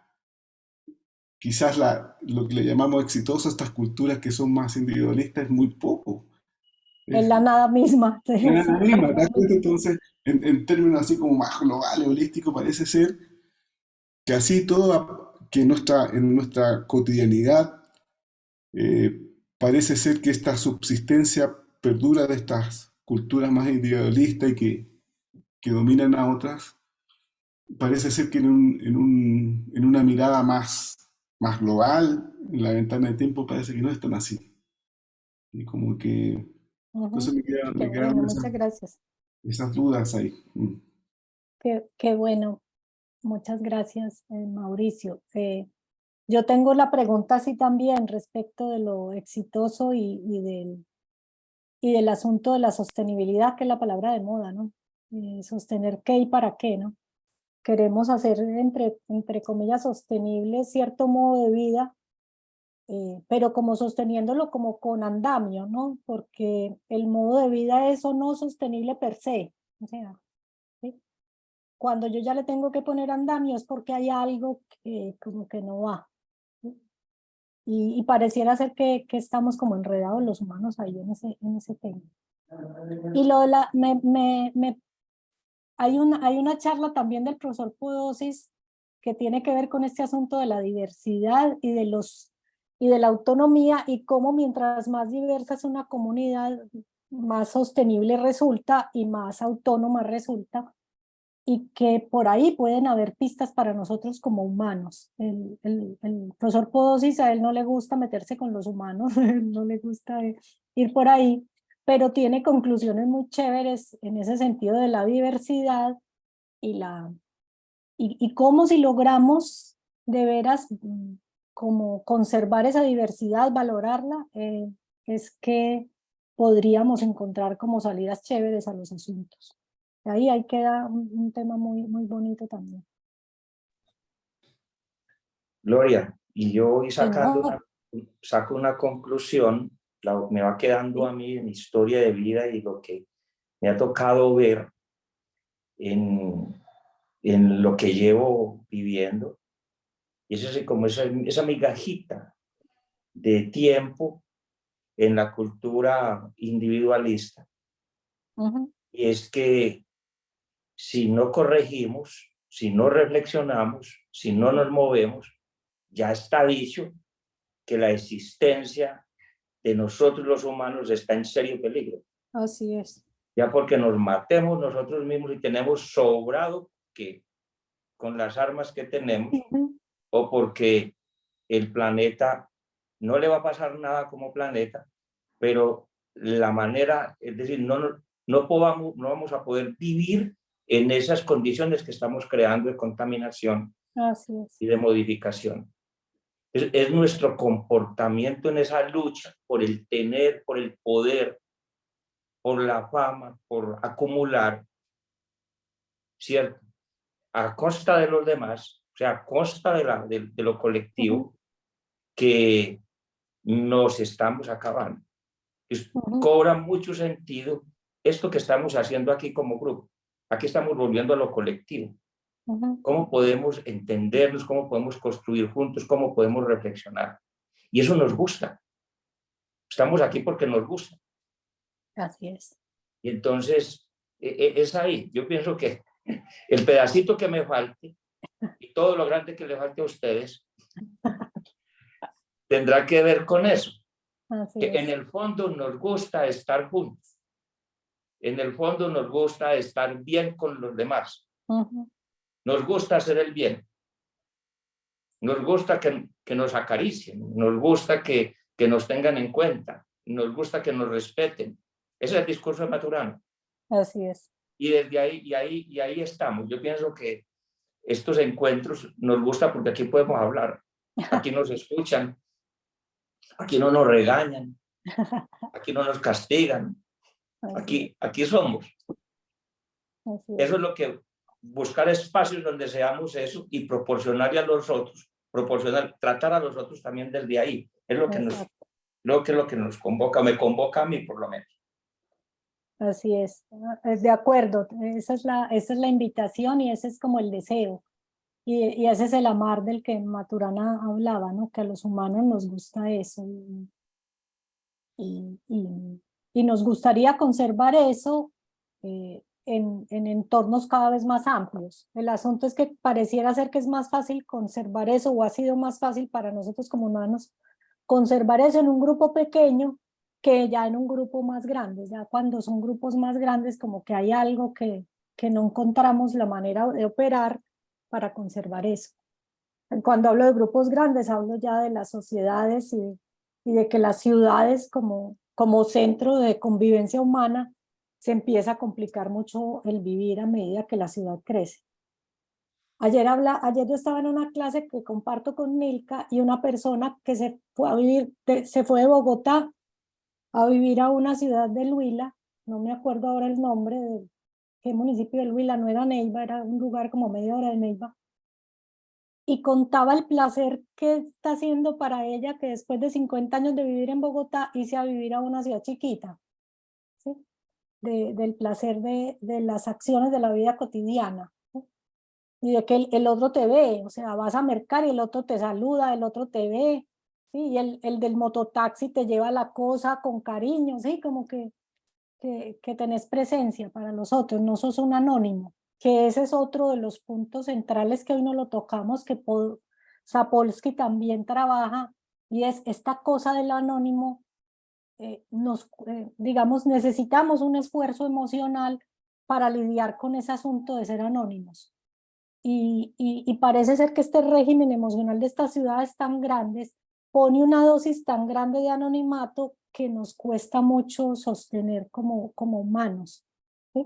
quizás lo que le llamamos exitoso a estas culturas que son más individualistas es muy poco. En Es la nada misma. Sí, nada sí, misma, ¿te la das cuenta? misma. Entonces, en términos así como más globales, holísticos, parece ser que así todo, que en nuestra cotidianidad parece ser que esta subsistencia perdura de estas culturas más individualistas y que dominan a otras, parece ser que en una mirada más global, en la ventana de tiempo, parece que no es tan así. Y como que, entonces Ujú. Qué me bueno, quedaron muchas gracias. esas dudas ahí. Qué bueno, muchas gracias, Mauricio. Yo tengo la pregunta así también respecto de lo exitoso y del asunto de la sostenibilidad, que es la palabra de moda, ¿no? Sostener qué y para qué, ¿no? Queremos hacer, entre comillas, sostenible cierto modo de vida, pero como sosteniéndolo como con andamio, ¿no? Porque el modo de vida es o no sostenible per se. O sea, ¿sí? Cuando yo ya le tengo que poner andamio es porque hay algo que como que no va. ¿Sí? Y pareciera ser que estamos como enredados los humanos ahí en ese tema. Y lo de hay una charla también del profesor Podosis que tiene que ver con este asunto de la diversidad y de la autonomía y cómo mientras más diversa es una comunidad, más sostenible resulta y más autónoma resulta, y que por ahí pueden haber pistas para nosotros como humanos. El profesor Podosis, a él no le gusta meterse con los humanos, no le gusta ir por ahí, pero tiene conclusiones muy chéveres en ese sentido de la diversidad y cómo si logramos de veras como conservar esa diversidad, valorarla, es que podríamos encontrar como salidas chéveres a los asuntos. Ahí queda un tema muy, muy bonito también. Gloria, y yo voy Señor. saco una conclusión, me va quedando a mí en mi historia de vida y lo que me ha tocado ver en lo que llevo viviendo. Y es así como esa migajita de tiempo en la cultura individualista. Y es que si no corregimos, si no reflexionamos, si no nos movemos, ya está dicho que la existencia de nosotros los humanos está en serio peligro. Así es. Ya porque nos matemos nosotros mismos y tenemos sobrado que con las armas que tenemos, o porque el planeta no le va a pasar nada como planeta, pero la manera, es decir, no vamos a poder vivir en esas condiciones que estamos creando de contaminación Así es. y de modificación. Es nuestro comportamiento en esa lucha por el tener, por el poder, por la fama, por acumular, ¿cierto? A costa de los demás, o sea, a costa de lo colectivo, que nos estamos acabando. Cobra mucho sentido esto que estamos haciendo aquí como grupo. Aquí estamos volviendo a lo colectivo. ¿Cómo podemos entendernos? ¿Cómo podemos construir juntos? ¿Cómo podemos reflexionar? Y eso nos gusta. Estamos aquí porque nos gusta. Así es. Y entonces, es ahí. Yo pienso que el pedacito que me falte y todo lo grande que le falte a ustedes tendrá que ver con eso. Así Que es. en el fondo nos gusta estar juntos. En el fondo nos gusta estar bien con los demás. Nos gusta hacer el bien. Nos gusta que nos acaricien. Nos gusta que nos tengan en cuenta. Nos gusta que nos respeten. Ese es el discurso de Maturana. Así es. Y desde ahí estamos. Yo pienso que estos encuentros nos gusta porque aquí podemos hablar. Aquí nos escuchan. Aquí no nos regañan. Aquí no nos castigan. Aquí somos. Así es. Eso es lo que, buscar espacios donde seamos eso y proporcionarle a los otros, tratar a los otros también desde ahí. Es lo que nos convoca, me convoca a mí por lo menos. Así es. De acuerdo. Esa es la invitación y ese es como el deseo. Y ese es el amar del que Maturana hablaba, ¿no? Que a los humanos nos gusta eso. Y nos gustaría conservar eso en entornos cada vez más amplios. El asunto es que pareciera ser que es más fácil conservar eso, o ha sido más fácil para nosotros como humanos conservar eso en un grupo pequeño que ya en un grupo más grande. Ya cuando son grupos más grandes, como que hay algo que no encontramos la manera de operar para conservar eso. Cuando hablo de grupos grandes, hablo ya de las sociedades y de que las ciudades como centro de convivencia humana se empieza a complicar mucho el vivir a medida que la ciudad crece. Ayer yo estaba en una clase que comparto con Milka y una persona que se fue de Bogotá a vivir a una ciudad del Huila, no me acuerdo ahora el nombre de qué municipio del Huila, no era Neiva, era un lugar como media hora de Neiva. Y contaba el placer que está haciendo para ella que después de 50 años de vivir en Bogotá irse a vivir a una ciudad chiquita, ¿sí? Del placer de las acciones de la vida cotidiana, ¿sí? Y de que el otro te ve, o sea, vas a mercar y el otro te saluda, el otro te ve, ¿sí? Y el del mototaxi te lleva la cosa con cariño, ¿sí? Como que tenés presencia para los otros, no sos un anónimo. Que ese es otro de los puntos centrales que hoy no lo tocamos, que Sapolsky también trabaja, y es esta cosa del anónimo. Digamos, necesitamos un esfuerzo emocional para lidiar con ese asunto de ser anónimos. Y parece ser que este régimen emocional de estas ciudades tan grandes pone una dosis tan grande de anonimato que nos cuesta mucho sostener como humanos, ¿sí?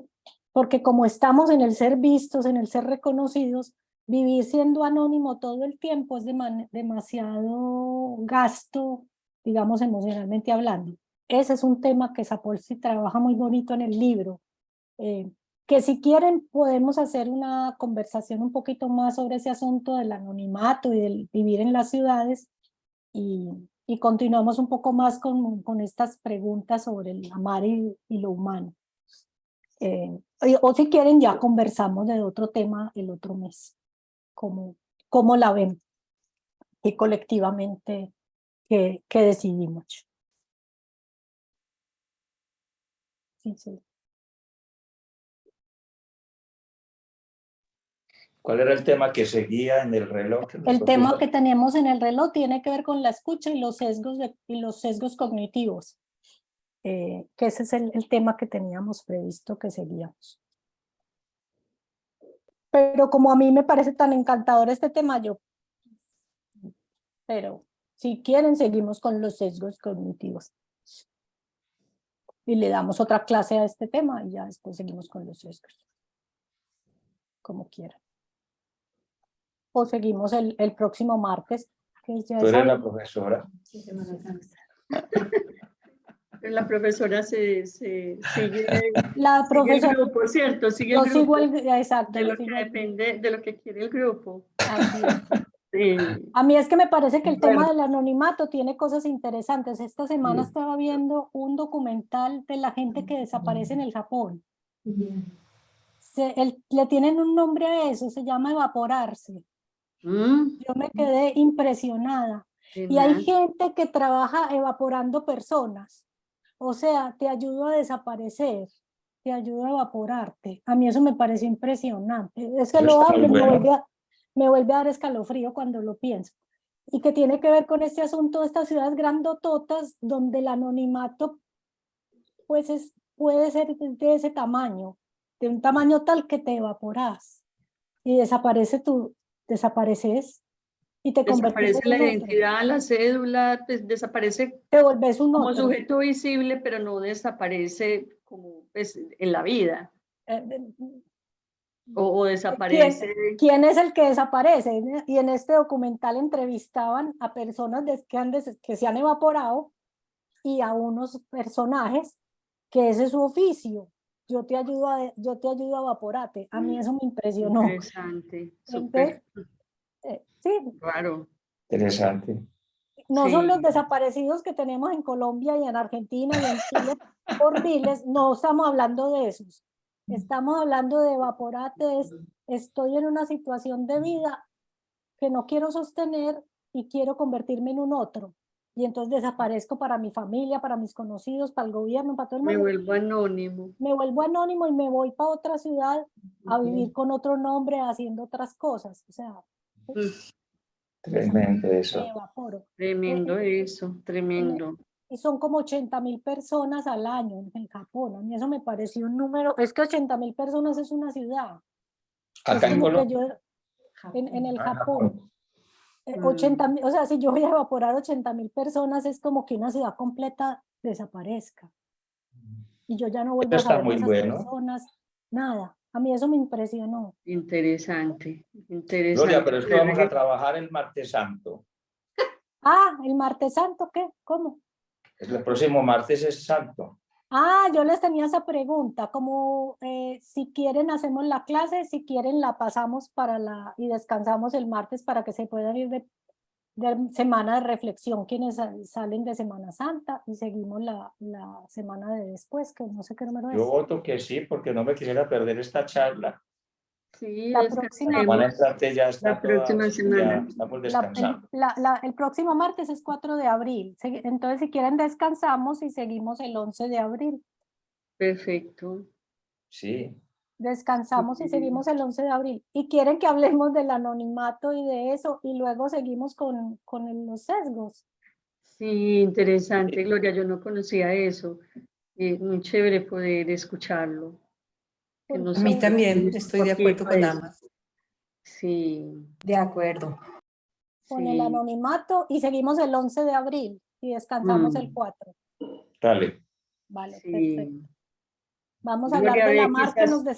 Porque como estamos en el ser vistos, en el ser reconocidos, vivir siendo anónimo todo el tiempo es demasiado gasto, digamos, emocionalmente hablando. Ese es un tema que Sapolsky trabaja muy bonito en el libro, que si quieren podemos hacer una conversación un poquito más sobre ese asunto del anonimato y del vivir en las ciudades, y continuamos un poco más con estas preguntas sobre el amar y lo humano. O si quieren ya conversamos de otro tema el otro mes, cómo la ven y colectivamente qué decidimos. Sí. ¿Cuál era el tema que seguía en el reloj? El tema que tenemos en el reloj tiene que ver con la escucha y los sesgos cognitivos, que ese es el tema que teníamos previsto que seguíamos. Pero como a mí me parece tan encantador este tema, pero si quieren seguimos con los sesgos cognitivos. Y le damos otra clase a este tema y ya después seguimos con los sesgos. Como quieran. O seguimos el próximo martes. Que ya Tú eres la profesora. La profesora sigue, La profesora, sigue el grupo, ¿cierto? Sigue el yo grupo. sigo exacto. De lo que depende, de lo que quiere el grupo. Así es. Sí. A mí es que me parece que el Bueno. tema del anonimato tiene cosas interesantes. Esta semana estaba viendo un documental de la gente que desaparece en el Japón. Le tienen un nombre a eso, se llama evaporarse. Yo me quedé impresionada. Y hay gente que trabaja evaporando personas. O sea, te ayuda a desaparecer, te ayuda a evaporarte. A mí eso me pareció impresionante. Es que lo hablo, me vuelve a dar escalofrío cuando lo pienso. Y que tiene que ver con este asunto de estas ciudades grandototas donde el anonimato pues puede ser de ese tamaño, de un tamaño tal que te evaporas y desapareces y te conviertes Desaparece en la un otro. identidad, la cédula, pues desaparece Te vuelves un como otro. sujeto visible, pero no desaparece como pues, en la vida. O desaparece. ¿Quién es el que desaparece? Y en este documental entrevistaban a personas que se han evaporado y a unos personajes que ese es su oficio. Yo te ayudo a evaporarte. A mí eso me impresionó. Interesante, Entonces, sí. Claro. Interesante. No son los desaparecidos que tenemos en Colombia y en Argentina y en Chile por miles, no estamos hablando de esos. Estamos hablando de evaporate, estoy en una situación de vida que no quiero sostener y quiero convertirme en un otro. Y entonces desaparezco para mi familia, para mis conocidos, para el gobierno, para todo el mundo. Me vuelvo anónimo. Me vuelvo anónimo y me voy para otra ciudad a vivir con otro nombre, haciendo otras cosas. O sea, tremendo eso. me evaporo. Tremendo eso, tremendo. Y son como 80.000 personas al año en Japón. A mí eso me pareció un número, es que 80.000 personas es una ciudad. Acá en Colombia. En el Japón. 80.000, o sea, si yo voy a evaporar 80.000 personas, es como que una ciudad completa desaparezca. Y yo ya no vuelvo a saber de esas personas, nada. A mí eso me impresionó. Interesante, interesante. Gloria, pero es que vamos a trabajar el martes santo. Ah, ¿el martes santo qué? ¿Cómo? El próximo martes es santo. Ah, yo les tenía esa pregunta, como si quieren hacemos la clase, si quieren la pasamos y descansamos el martes para que se puedan ir de semana de reflexión quienes salen de Semana Santa y seguimos la semana de después, que no sé qué número es. Yo voto que sí, porque no me quisiera perder esta charla. Sí, la próxima ya está próxima semana. Ya estamos descansando. El próximo martes es 4 de abril. Entonces, si quieren, descansamos y seguimos el 11 de abril. Perfecto. Sí. Descansamos y seguimos el 11 de abril. Y quieren que hablemos del anonimato y de eso, y luego seguimos con los sesgos. Sí, interesante, Gloria. Yo no conocía eso. Muy chévere poder escucharlo. A mí también, estoy de acuerdo con ambas. Sí. De acuerdo. Con el anonimato y seguimos el 11 de abril y descansamos el 4. Dale. Vale, Sí. perfecto. Vamos a hablar Gloria, del ve, amar que nos quizás,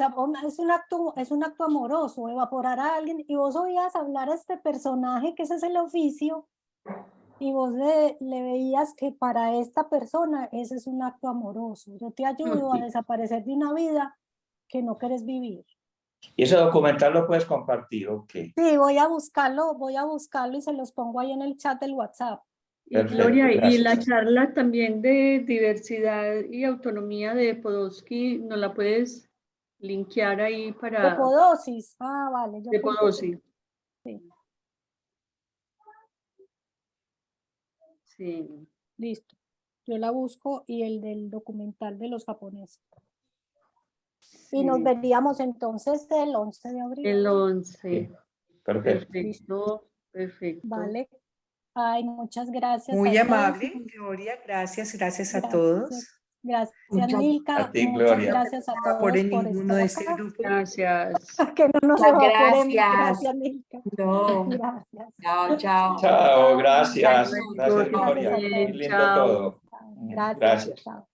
es un acto amoroso, evaporar a alguien, y vos oías hablar a este personaje, que ese es el oficio, y vos le veías que para esta persona ese es un acto amoroso. Yo te ayudo a desaparecer de una vida que no quieres vivir. ¿Y ese documental lo puedes compartir o qué? Sí, voy a buscarlo y se los pongo ahí en el chat del WhatsApp. y Perfecto, Gloria, y la gracias. charla también de diversidad y autonomía de Podolsky, ¿nos la puedes linkear ahí De para podosis. Ah, vale. Yo de apunto. Podolsky? Sí, Sí. listo. Yo la busco y el del documental de los japoneses. Y nos Sí, veríamos entonces el 11 de abril. el 11. Sí, perfecto. Perfecto, perfecto. Vale. Ay, muchas gracias Muy a todos. amable, Gloria. Gracias, gracias a Gracias. todos. Gracias, Muchas Milka. A ti, Muchas Gloria. gracias a todos Por por ninguno estar de este acá. grupo. Gracias. Que no nos Muchas evaporemos. gracias. Gracias, Milka. No. Gracias. Chao, chao. Chao, gracias. Gracias. Gracias, Luego, Gracias a Gloria. todos. Muy lindo chao. todo. Gracias. Gracias. Chao.